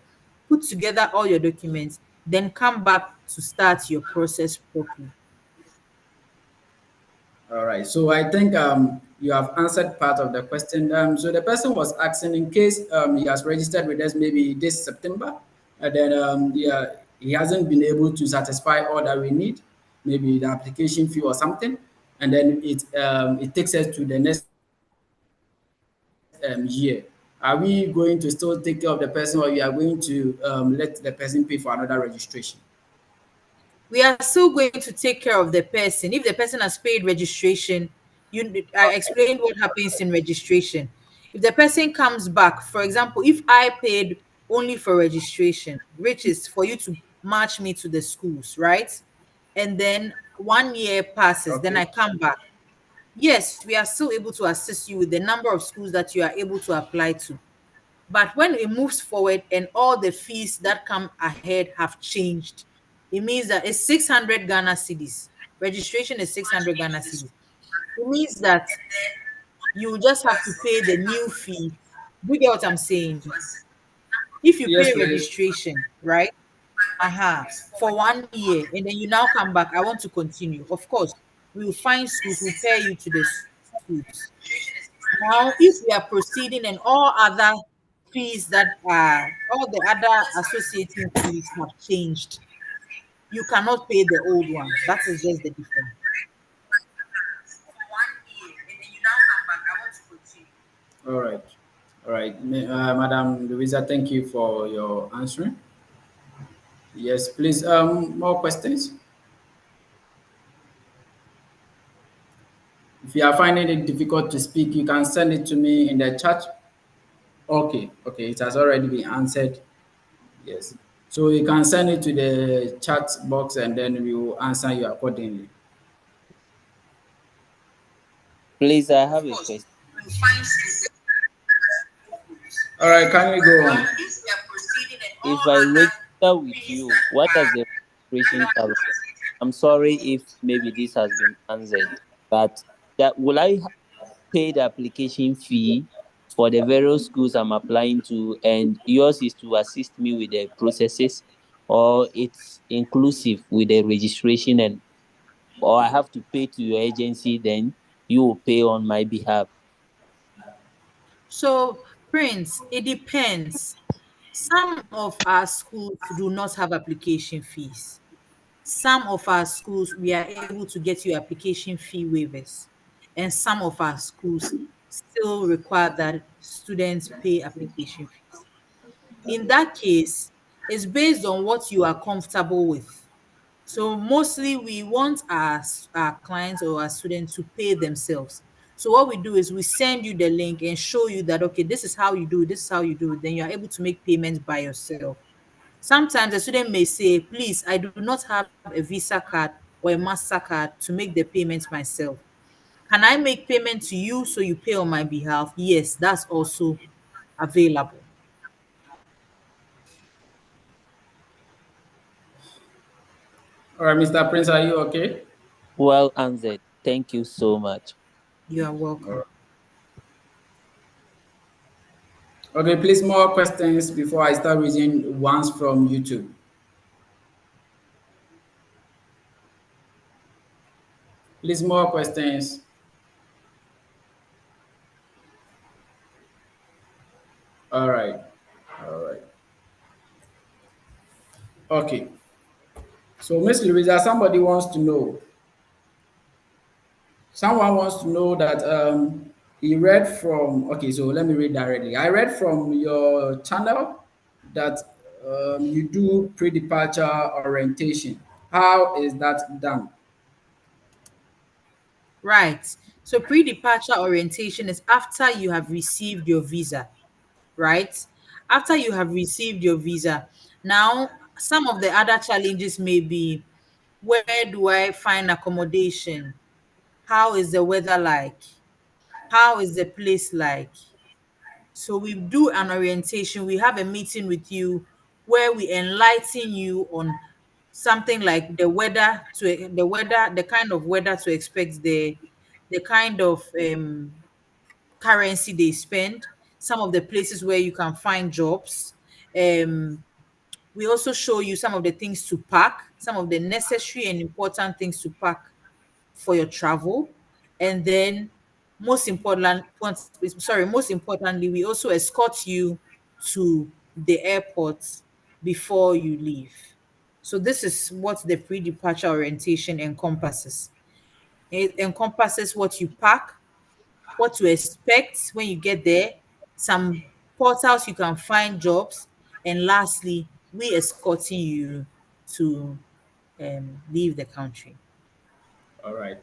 put together all your documents, then come back to start your process properly. All right. So I think you have answered part of the question. So the person was asking in case he has registered with us maybe this September, and then yeah, he hasn't been able to satisfy all that we need, maybe the application fee or something, and then it takes us to the next year. Are we going to still take care of the person, or we are going to let the person pay for another registration? We are still going to take care of the person. If the person has paid registration, I explained what happens in registration. If the person comes back, for example, if I paid only for registration, which is for you to match me to the schools, right? And then 1 year passes, then I Okay. come back. Yes, we are still able to assist you with the number of schools that you are able to apply to. But when it moves forward and all the fees that come ahead have changed, it means that it's 600 Ghana cedis. Registration is 600 Ghana cedis. It means that you just have to pay the new fee. Do you get what I'm saying? If you Yes, pay please. registration, right? For 1 year, and then you now come back, I want to continue. Of course, we will find schools, we'll pair you to the schools. Now, if we are proceeding and all other fees that are, all the other associating fees have changed, you cannot pay the old one. That is just the difference. All right. All right. Madam Louisa, thank you for your answering. Yes, please. More questions? If you are finding it difficult to speak, you can send it to me in the chat. Okay, okay, it has already been answered. Yes. So you can send it to the chat box and then we will answer you accordingly. Please, I have a question. All right, can you go on? If I register with you, what does the registration cover? I'm sorry if maybe this has been answered, but that will I pay the application fee for the various schools I'm applying to, and yours is to assist me with the processes, or it's inclusive with the registration, and or I have to pay to your agency, then you will pay on my behalf. So, Prince, it depends. Some of our schools do not have application fees. Some of our schools, we are able to get you application fee waivers. And some of our schools still require that students pay application fees. In that case, it's based on what you are comfortable with. So mostly we want our clients or our students to pay themselves. So what we do is we send you the link and show you that okay, this is how you do it, this is how you do it. Then you are able to make payments by yourself. Sometimes a student may say, please, I do not have a Visa card or a MasterCard to make the payments myself. Can I make payment to you so you pay on my behalf? Yes, that's also available. All right, Mr. Prince, are you okay? Well answered. Thank you so much. You are All welcome. right. Okay, please, more questions before I start reading ones from YouTube. Please, more questions. All right. All right. Okay. So, Miss Louisa, somebody wants to know. Someone wants to know that he read from. Okay, so let me read directly. I read from your channel that you do pre-departure orientation. How is that done? Right. So pre-departure orientation is after you have received your visa, right? After you have received your visa. Now, some of the other challenges may be, where do I find accommodation? How is the weather like? How is the place like? So we do an orientation. We have a meeting with you where we enlighten you on something like the kind of weather to expect, the kind of currency they spend, some of the places where you can find jobs. Um, we also show you some of the things to pack, some of the necessary and important things to pack for your travel. And then most importantly, we also escort you to the airport before you leave. So this is what the pre-departure orientation encompasses. It encompasses what you pack, what to expect when you get there, some portals you can find jobs, and lastly, we escorting you to leave the country. All right.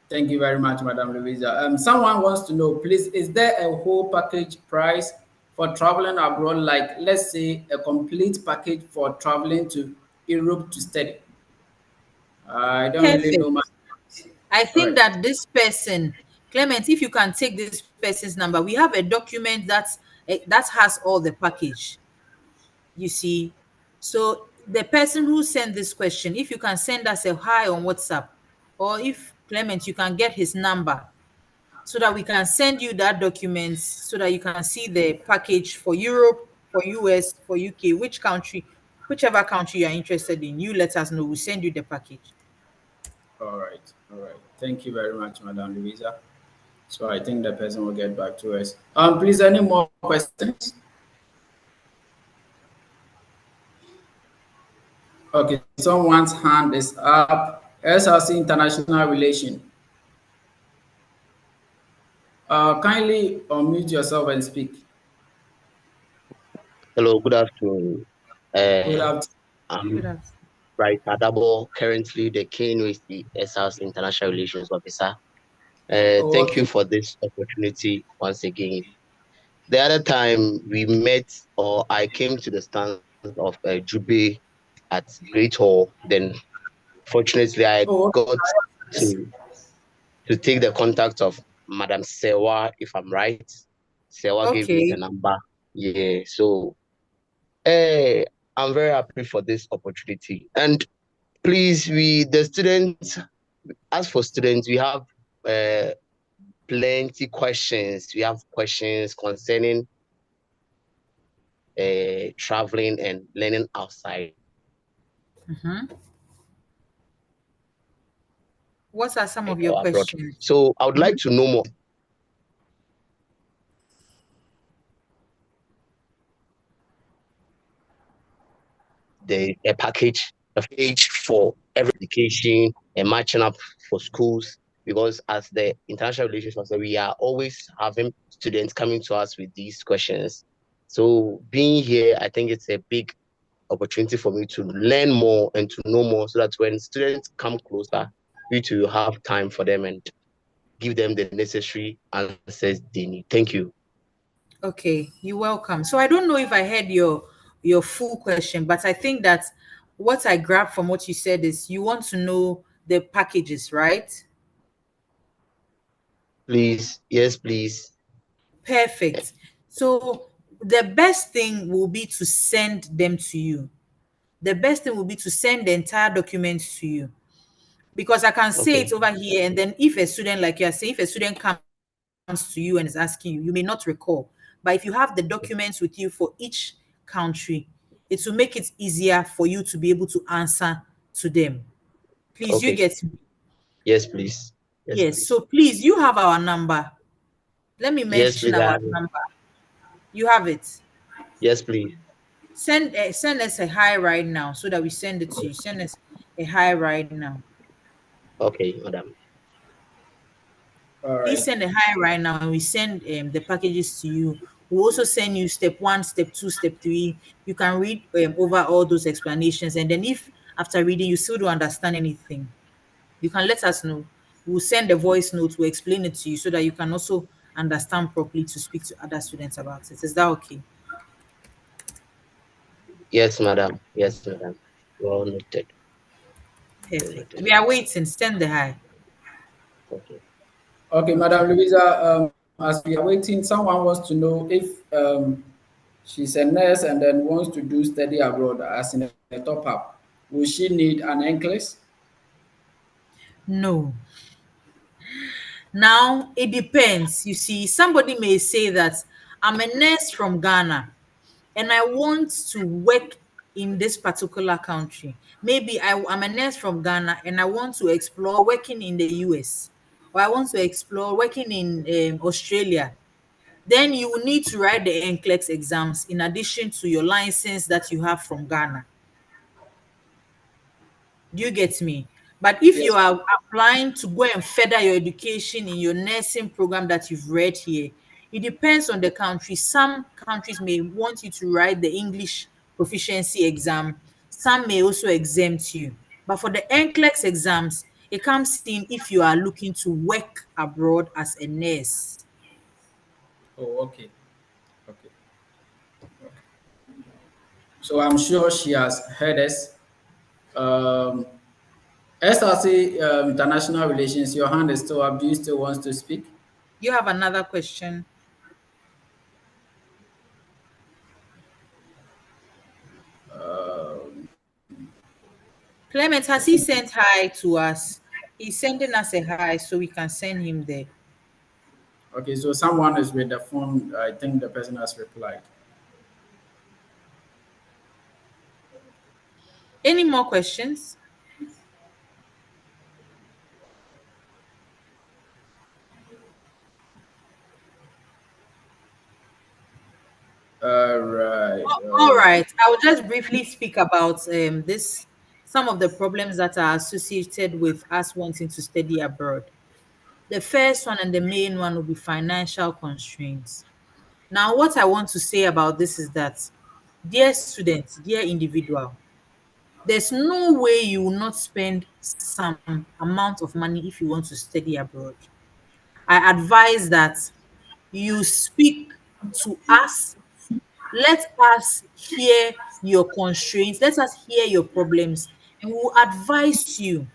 Thank you very much, Madam Louisa. Someone wants to know, please, is there a whole package price for traveling abroad? Like, let's say, a complete package for traveling to Europe to study. I don't really know much. Perfect. I All think right. that this person, Clement, if you can take this person's number, we have a document that has all the package. You see, so the person who sent this question, if you can send us a hi on WhatsApp, or if Clement, you can get his number so that we can send you that document so that you can see the package for Europe, for US, for UK, whichever country you're interested in, you let us know. We'll send you the package. All right. All right. Thank you very much, Madam Louisa. So I think the person will get back to us. Please, any more questions? Okay, someone's hand is up. SRC International Relation. Kindly unmute yourself and speak. Hello, good afternoon. Good afternoon. Good I'm afternoon. Bright Adabo, currently the KNUST SR's International Relations Officer. Oh, Thank you okay. for this opportunity once again. The other time we met, or I came to the stand of Jubay at Great Hall, then fortunately I Oh, got yes. to to take the contact of Madam Sewa, if I'm right. Sewa gave me the Okay. number. Yeah, so uh, I'm very happy for this opportunity. And please, the students, as for students, we have uh, plenty questions. We have questions concerning traveling and learning outside Mhm. What are some of your or abroad. questions? So I would like to know more a package for every education and matching up for schools. Because as the international relations officer, we are always having students coming to us with these questions. So being here, I think it's a big opportunity for me to learn more and to know more so that when students come closer, we to have time for them and give them the necessary answers they need. Thank you. Okay, you're welcome. So I don't know if I heard your full question, but I think that what I grabbed from what you said is you want to know the packages, right? Please, yes, please. Perfect. So the best thing will be to send them to you. The best thing will be to send the entire documents to you, because I can say Okay, it over here, and then if a student, like you're saying, if a student comes to you and is asking you, you may not recall. But if you have the documents with you for each country, it will make it easier for you to be able to answer to them. Please, you okay. get me? Yes, please. Yes, Yes. please. So please, you have our number. Let me Yes, mention please. I our have it. number. You have it. Yes, please. Send us a hi right now so that we send it to you. Send us a hi right now. Okay, madam. All Please right. send a hi right now, and we send the packages to you. We'll also send you step one, step two, step three. You can read over all those explanations, and then if after reading you still don't understand anything, you can let us know. We'll send a voice note. We'll explain it to you so that you can also understand properly to speak to other students about it. Is that okay? Yes, madam. Yes, madam. Well noted. Well Perfect. noted. We are waiting. Send the hi. Okay. Okay, Madam Louisa, as we are waiting, someone wants to know if she's a nurse and then wants to do study abroad as in a top up. Will she need an NCLEX? No. Now, it depends. You see, somebody may say that I'm a nurse from Ghana and I want to work in this particular country. Maybe I'm a nurse from Ghana and I want to explore working in the US, or I want to explore working in Australia. Then you will need to write the NCLEX exams in addition to your license that you have from Ghana. Do you get me? But if you Yes. are applying to go and further your education in your nursing program that you've read here, it depends on the country. Some countries may want you to write the English proficiency exam. Some may also exempt you. But for the NCLEX exams, it comes in if you are looking to work abroad as a nurse. Oh, okay. Okay. So I'm sure she has heard us. Um, SRC International Relations, your hand is still up. Do you still want to speak? You have another question? Clement, has he sent hi to us? He's sending us a hi so we can send him there. Okay, so someone is with the phone. I think the person has replied. Any more questions? Right. All right. I will just briefly speak about this some of the problems that are associated with us wanting to study abroad. The first one and the main one will be financial constraints. Now, what I want to say about this is that, dear students, dear individual, there's no way you will not spend some amount of money if you want to study abroad. I advise that you speak to us. Let us hear your constraints. Let us hear your problems, and we'll advise you.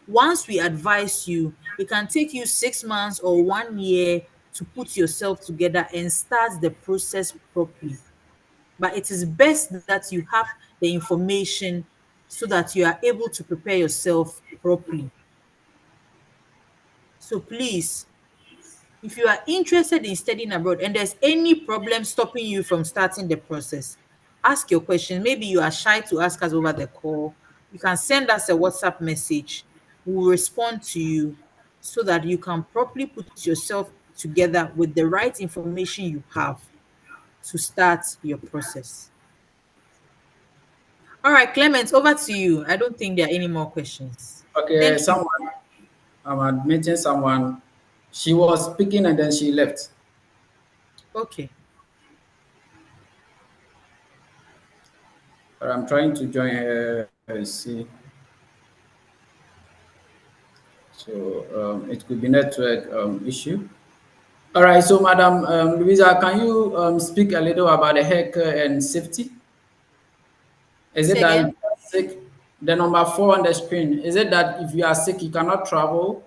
Once we advise you, it can take you 6 months or 1 year to put yourself together and start the process properly. But it is best that you have the information so that you are able to prepare yourself properly. So please, if you are interested in studying abroad and there's any problem stopping you from starting the process, ask your question. Maybe you are shy to ask us over the call. You can send us a WhatsApp message. We'll respond to you so that you can properly put yourself together with the right information you have to start your process. All right, Clement, over to you. I don't think there are any more questions. Okay, Thank you. someone, I'm admitting someone. She was speaking and then she left. Okay. But I'm trying to join her. See. So it could be network issue. All right. So, Madam Louisa, can you speak a little about the health care and safety? Is it Say that if again. you are sick, the number 4 on the screen, is it that if you are sick, you cannot travel?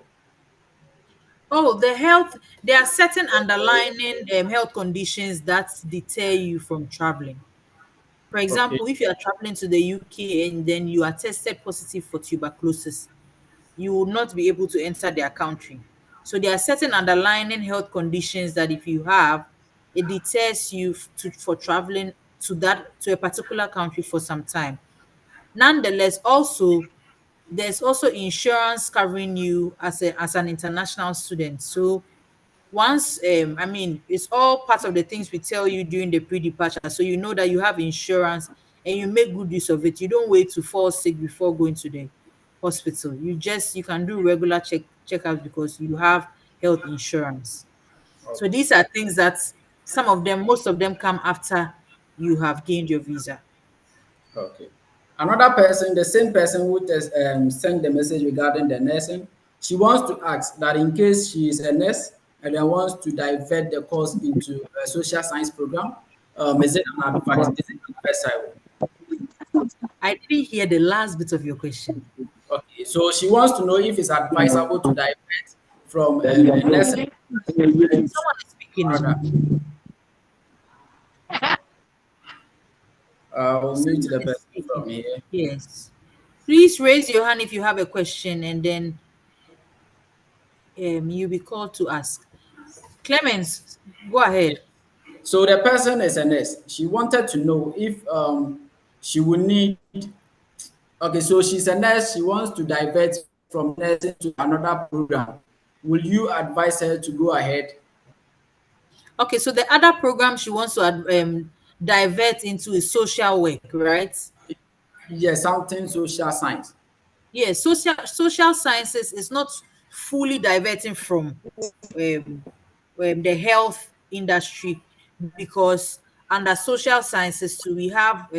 Oh, there are certain underlying health conditions that deter you from traveling. For Okay. example, if you are traveling to the UK and then you are tested positive for tuberculosis, you will not be able to enter their country. So there are certain underlying health conditions that if you have, it deters you for traveling to a particular country for some time. Nonetheless, also there's also insurance covering you as an international student. So once I mean, it's all part of the things we tell you during the pre-departure, so you know that you have insurance and you make good use of it. You don't wait to fall sick before going to the hospital. You can do regular checkups because you have health insurance. So Okay. these are things that most of them come after you have gained your visa. Okay. Another person, the same person who sent the message regarding the nursing, she wants to ask that in case she is a nurse and then wants to divert the course into a social science program, is it an advice? Is it advisable? I didn't hear the last bit of your question. Okay, so she wants to know if it's advisable to divert from a nursing Someone is speaking. program. I'll mute Someone the is person speaking. from here. Yes. Please raise your hand if you have a question, and then you'll be called to ask. Clemens, go ahead. So the person is a nurse. She wanted to know if she would need. Okay, so she's a nurse. She wants to divert from nursing to another program. Will you advise her to go ahead? Okay, so the other program she wants to divert into is social work, right? Yes, something social science. Yes, social sciences is not fully diverting from um, the health industry, because under social sciences too we have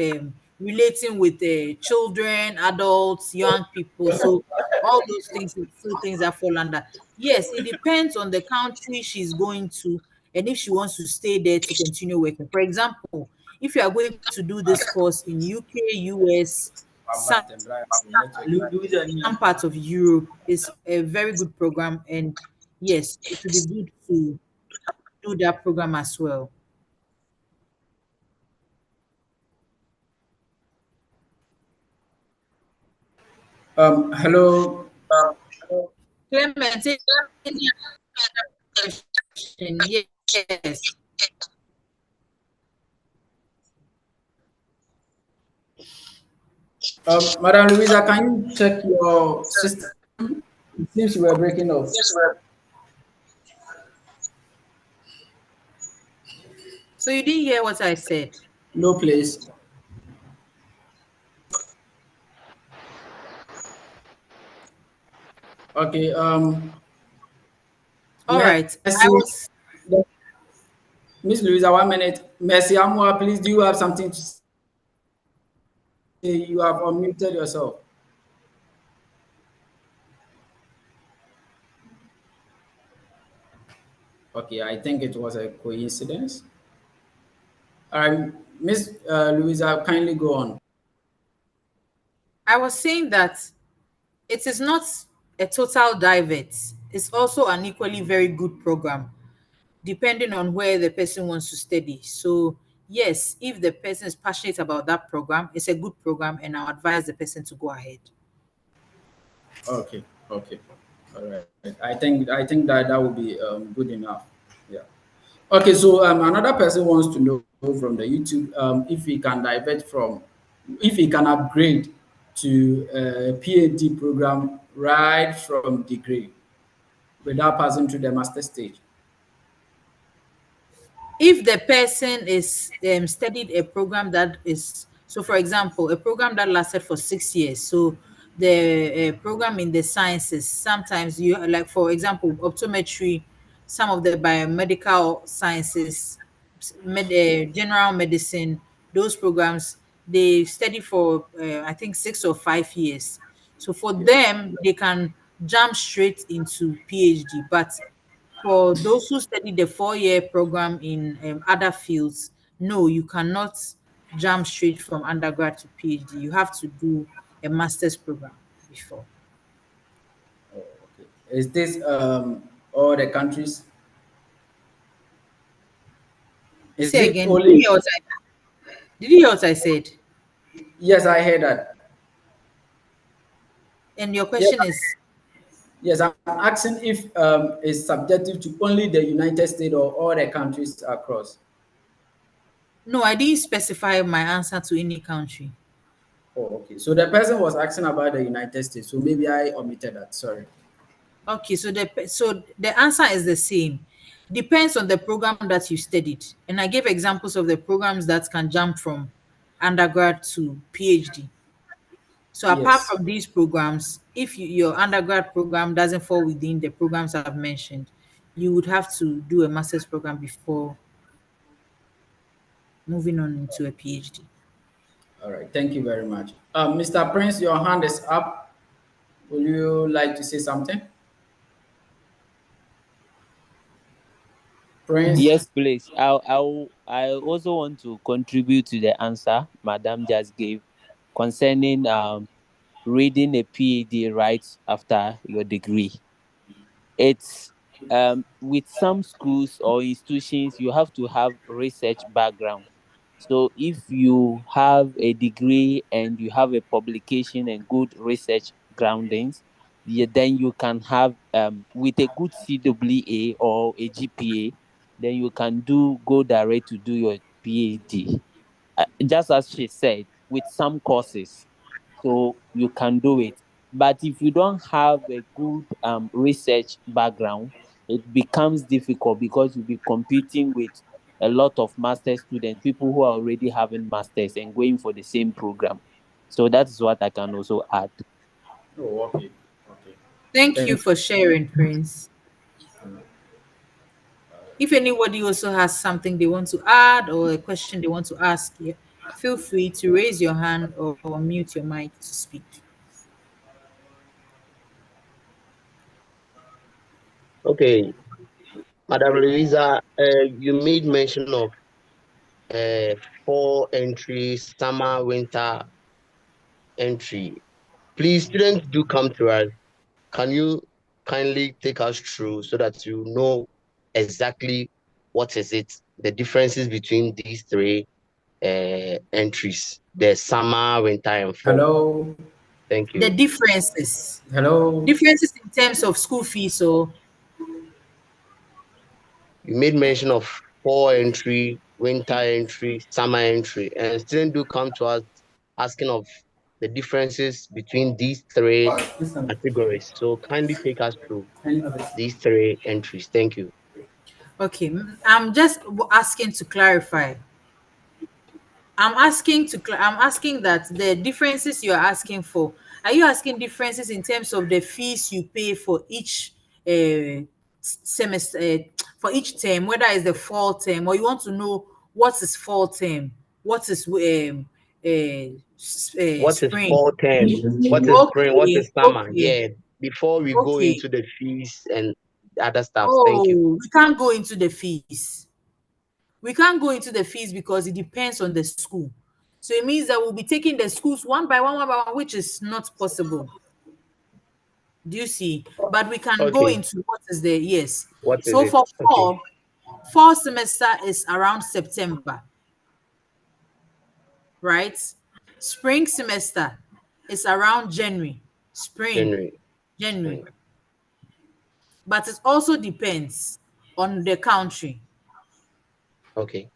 relating with children, adults, young people. So all those things are still things that fall under. Yes, it depends on the country she's going to, and if she wants to stay there to continue working. For example, if you are going to do this course in UK, US, some parts of Europe, is a very good program, and yes, it would be good to do that program as well. Hello. Clement, any other question? Yes. Madam Louisa, can you check your system? It seems you were breaking off. So you didn't hear what I said. No place. Okay. All right. I Mercy, was Miss Louisa, 1 minute. Mercy Amwa, please, do you have something to say? You have unmuted yourself. Okay, I think it was a coincidence. All right, Miss Louisa, kindly go on. I was saying that it is not a total divert. It's also an equally very good program, depending on where the person wants to study. So yes, if the person is passionate about that program, it's a good program, and I'll advise the person to go ahead. Okay, okay, all right. I think that would be good enough. Yeah. Okay, so another person wants to know from the YouTube if he can divert from, if he can upgrade to a PhD program right from degree without passing through the master stage. If the person is studied a program that is, so for example, a program that lasted for 6 years, so the program in the sciences, sometimes you, like for example optometry, some of the biomedical sciences, general medicine, those programs, they study for I think 6 or 5 years. So for them they can jump straight into PhD. But for those who study the 4 year program in other fields, no, you cannot jump straight from undergrad to PhD. You have to do a master's program before. Oh, okay. Is this all the countries? Is Say it again, only? did you hear what I said? Yes, I heard that. And your Yes, question is, yes. I'm asking if it's subjective to only the United States or all the countries across. no, I didn't specify my answer to any country. Oh, okay. So the person was asking about the United States. So maybe I omitted that. Sorry. Okay, so the answer is the same. Depends on the program that you studied. And I gave examples of the programs that can jump from undergrad to PhD. So apart Yes. from these programs, if your undergrad program doesn't fall within the programs I've mentioned, you would have to do a master's program before moving on into a PhD. All right. Thank you very much. Mr. Prince, your hand is up. Would you like to say something? Prince? Yes, please. I also want to contribute to the answer Madam just gave concerning reading a PhD right after your degree. It's with some schools or institutions, you have to have research background. So if you have a degree and you have a publication and good research groundings, then you can have with a good CWA or a GPA, then you can go direct to do your PhD. Just as she said, with some courses, so you can do it. But if you don't have a good research background, it becomes difficult because you'll be competing with a lot of master students, people who are already having masters and going for the same program. So that is what I can also add. Oh, okay. Okay. Thank you Thank for sharing, Prince. If anybody also has something they want to add or a question they want to ask, feel free to raise your hand or mute your mic to speak. Okay, Madam Louisa, you made mention of uh, fall entry, summer, winter entry. Please, students, do come to us. Can you kindly take us through so that you know exactly what is it, the differences between these three entries, the summer, winter, and fall? Hello. Thank The you. differences. Hello. Differences in terms of school fees. So You made mention of fall entry, winter entry, summer entry, and students do come to us asking of the differences between these three categories. So kindly take us through these three entries. Thank you. okay, I'm just asking to clarify. I'm asking that the differences you are asking for, are you asking differences in terms of the fees you pay for each semester, for each term, whether it's the fall term, or you want to know what is fall term, what is What is spring? fall term? What is spring? What Okay, is summer? okay, Yeah. Before we go okay. into the fees and other stuff, thank you. Oh, we can't go into the fees. We can't go into the fees because it depends on the school. So it means that we'll be taking the schools one by one, which is not possible. Do you see? But we can go Okay. into what is the yes. What is So it? for Okay. fall semester is around September, right? Spring semester is around January. Spring, January. January. Spring. But it also depends on the country. Okay.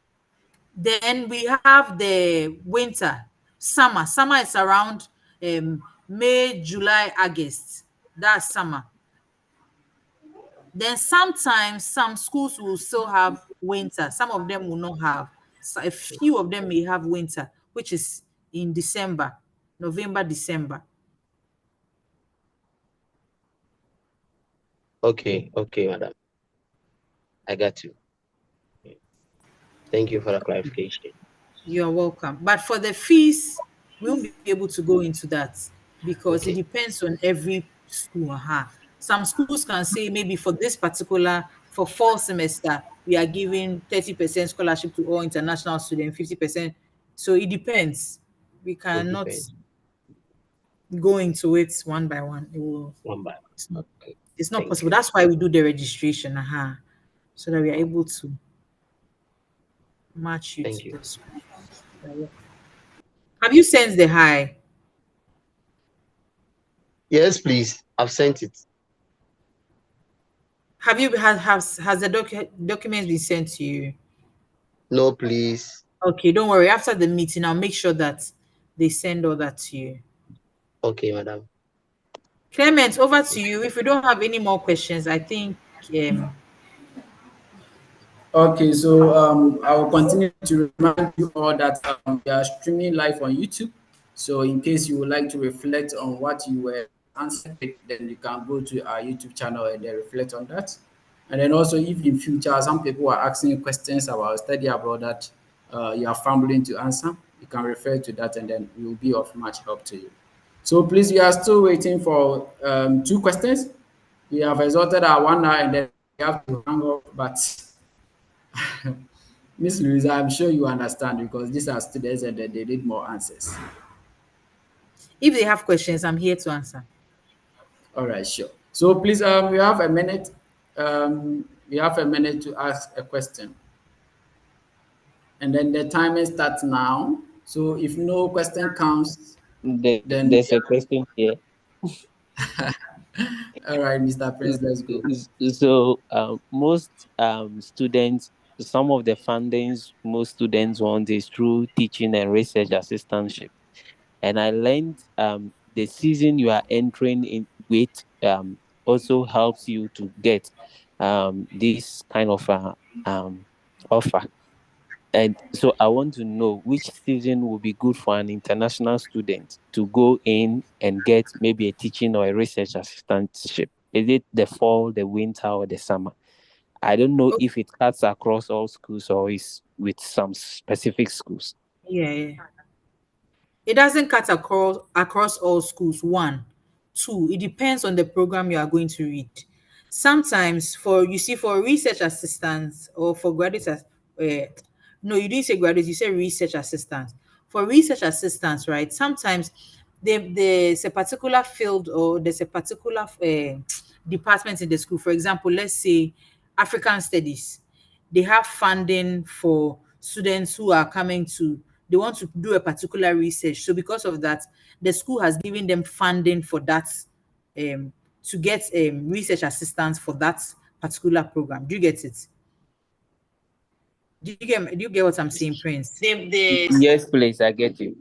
Then we have the winter, summer. Summer is around May, July, August. That's summer. Then sometimes some schools will still have winter. Some of them will not have. So a few of them may have winter, which is in December, November, December. Okay. Okay, madam. I got you. Thank you for the clarification. You're welcome. But for the fees, we won't be able to go into that because it Okay. depends on every school. Some schools can say maybe for this particular, for fall semester, we are giving 30% scholarship to all international students, 50%. So it depends. We It cannot depends. go into it one by one. One by It's not, one. Okay. it's not Thank possible. you. That's why we do the registration, so that we are Oh, able to match you thank to you. the school. You're welcome. Have you sensed the high? Yes, please. I've sent it. Have you has the documents been sent to you? No, please. Okay, don't worry. After the meeting, I'll make sure that they send all that to you. Okay, madam. Clement, over to you. If we don't have any more questions, I think um Okay, so I will continue to remind you all that we are streaming live on YouTube. So in case you would like to reflect on what you were answered, then you can go to our YouTube channel and then reflect on that. And then also, if in future some people are asking questions about study abroad that you are fumbling to answer, you can refer to that, and then it will be of much help to you. So please, we are still waiting for two questions. We have exhausted our 1 hour, and then we have to hang up, but Miss Louisa, I'm sure you understand because these are students and they need more answers. if they have questions, I'm here to answer. All right, sure. So please, we have a minute. We have a minute to ask a question, and then the timer starts now. So if no question comes, then There's a question here. all right, Mr. Prince, let's go. So most students, some of the fundings most students want is through teaching and research assistantship. And I learned the season you are entering in with also helps you to get this kind of um, offer. And so I want to know which season will be good for an international student to go in and get maybe a teaching or a research assistantship. Is it the fall, the winter, or the summer? I don't know Oh, if it cuts across all schools or is with some specific schools. yeah, yeah. It doesn't cut across all schools. One, two, it depends on the program you are going to read. Sometimes for you see for research assistants or for no, you didn't say graduates, you said research assistants. For research assistants, right? Sometimes there's a particular field or there's a particular department in the school. For example, let's say African studies, they have funding for students who are coming to, they want to do a particular research. So because of that, the school has given them funding for that, to get research assistance for that particular program. Do you get it? Do you get what I'm saying, Prince? Yes, please, I get you.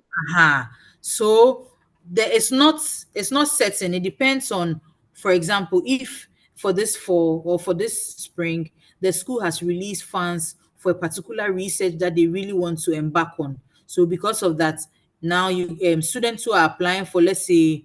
So there is not, it's not certain. It depends on, for example, if for this fall or for this spring, the school has released funds for a particular research that they really want to embark on. So because of that, now you students who are applying for, let's say,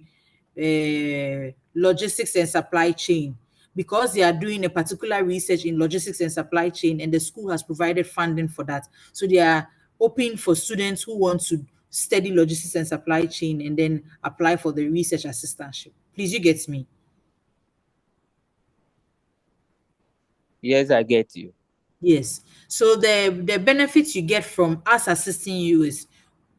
logistics and supply chain, because they are doing a particular research in logistics and supply chain, and the school has provided funding for that. So they are open for students who want to study logistics and supply chain and then apply for the research assistantship. Please, you get me? Yes, I get you. Yes. So the benefits you get from us assisting you is,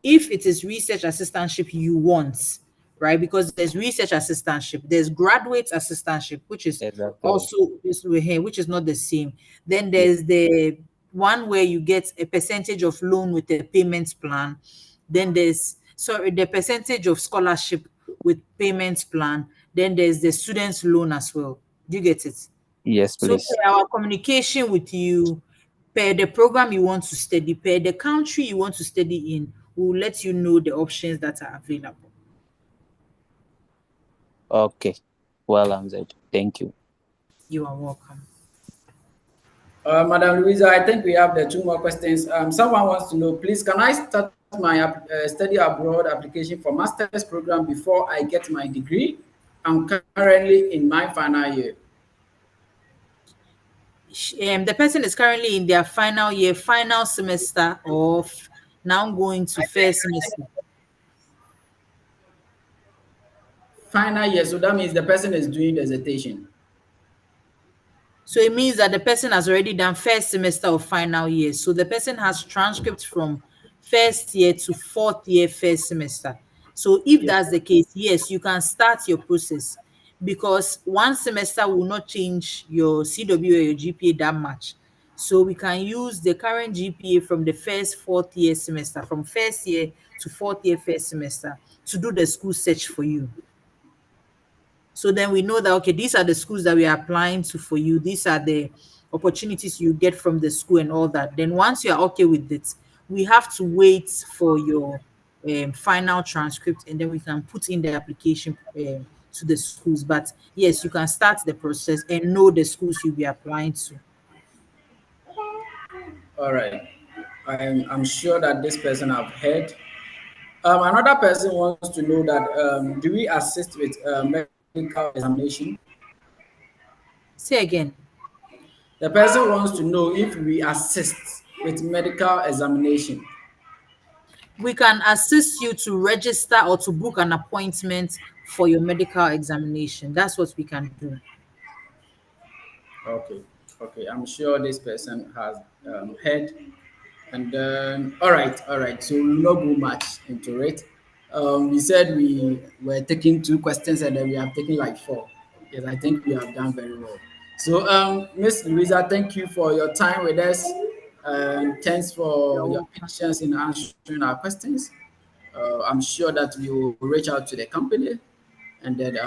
if it is research assistantship you want, right? Because there's research assistantship, there's graduate assistantship, which is Exactly. also is here, which is not the same. Then Yeah. there's the one where you get a percentage of loan with a payment plan. Then there's, sorry, the percentage of scholarship with payment plan. Then there's the student's loan as well. Do you get it? Yes, So please. per our communication with you, per the program you want to study, per the country you want to study in, we'll let you know the options that are available. Okay. Well answered. Thank you. You are welcome. Madam Louisa, I think we have the two more questions. Someone wants to know, please, can I start my study abroad application for master's program before I get my degree? I'm currently in my final year. The person is currently in their final year, final semester of, now going to first semester. Final year, so that means the person is doing dissertation. So it means that the person has already done first semester of final year. So the person has transcript from first year to fourth year first semester. So if Yes. that's the case, yes, you can start your process, because one semester will not change your CW or your GPA that much. So we can use the current GPA from the first fourth year semester, from first year to fourth year first semester, to do the school search for you. So then we know that, okay, these are the schools that we are applying to for you. These are the opportunities you get from the school and all that. Then once you are okay with it, we have to wait for your final transcript, and then we can put in the application to the schools. But yes, you can start the process and know the schools you'll be applying to. All right. I'm sure that this person have heard. Another person wants to know that do we assist with medical examination? Say again. The person wants to know if we assist with medical examination. We can assist you to register or to book an appointment for your medical examination. That's what we can do. Okay, okay. I'm sure this person has heard. And then, all right, all right. So we'll not go much into it. We said we were taking two questions and then we have taken like four. Yes, I think we have done very well. So, Miss Louisa, thank you for your time with us. Thanks for You're your welcome. patience in answering our questions. I'm sure that we will reach out to the company, and then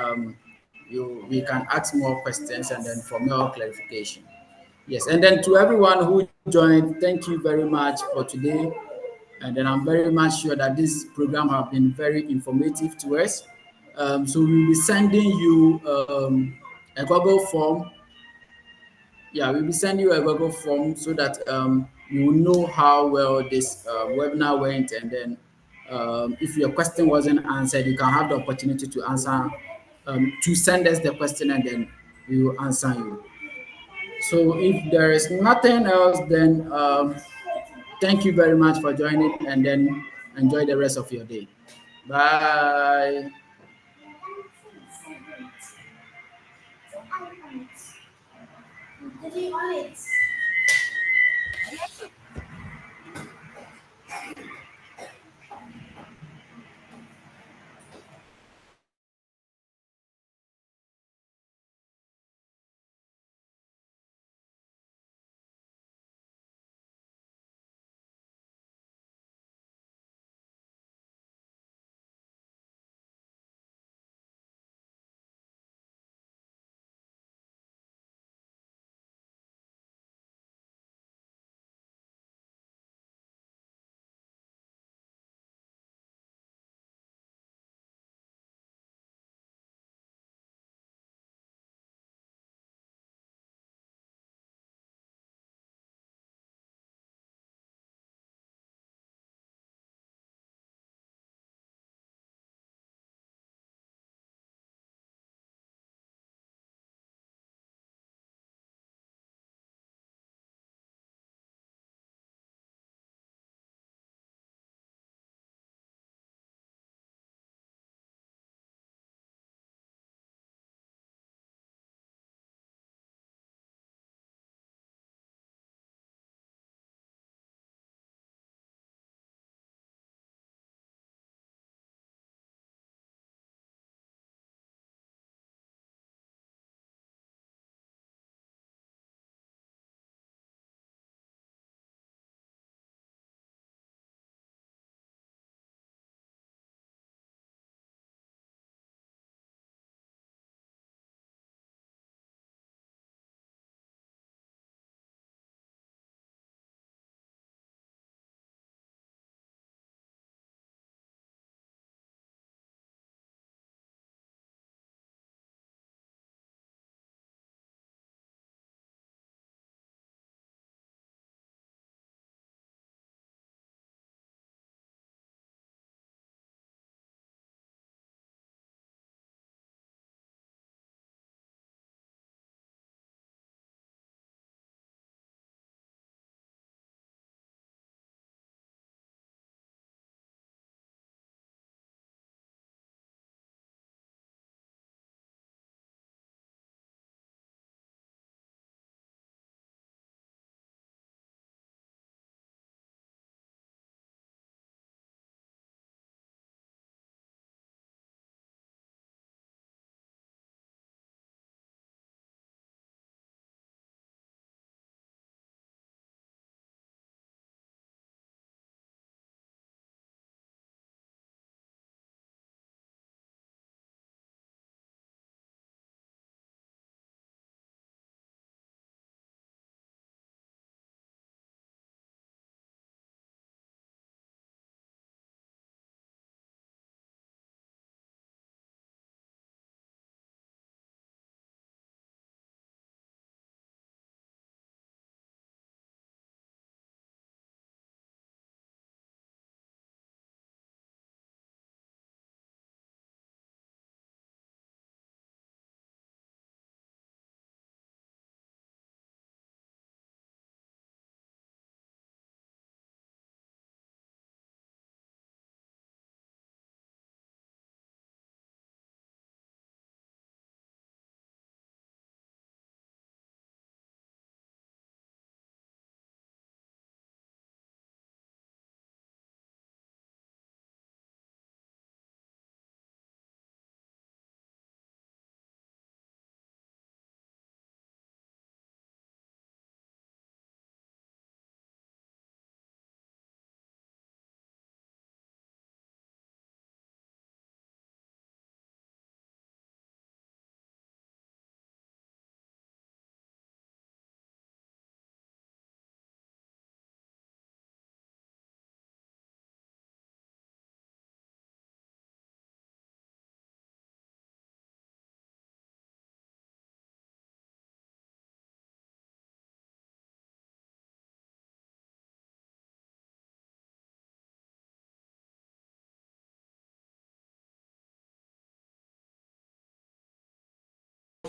we can ask more questions and then for more clarification. Yes, and then to everyone who joined, thank you very much for today. And then I'm very much sure that this program have been very informative to us. So we'll be sending you a Google form. Yeah, we'll be sending you a Google form so that you will know how well this webinar went. And then if your question wasn't answered, you can have the opportunity to answer, to send us the question, and then we will answer you. So if there is nothing else, then thank you very much for joining, and then enjoy the rest of your day. Bye.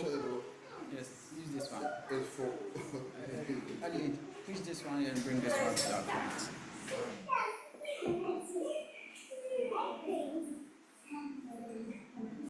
Yes, use this one. It's for Ali, push this one and bring this one to that point.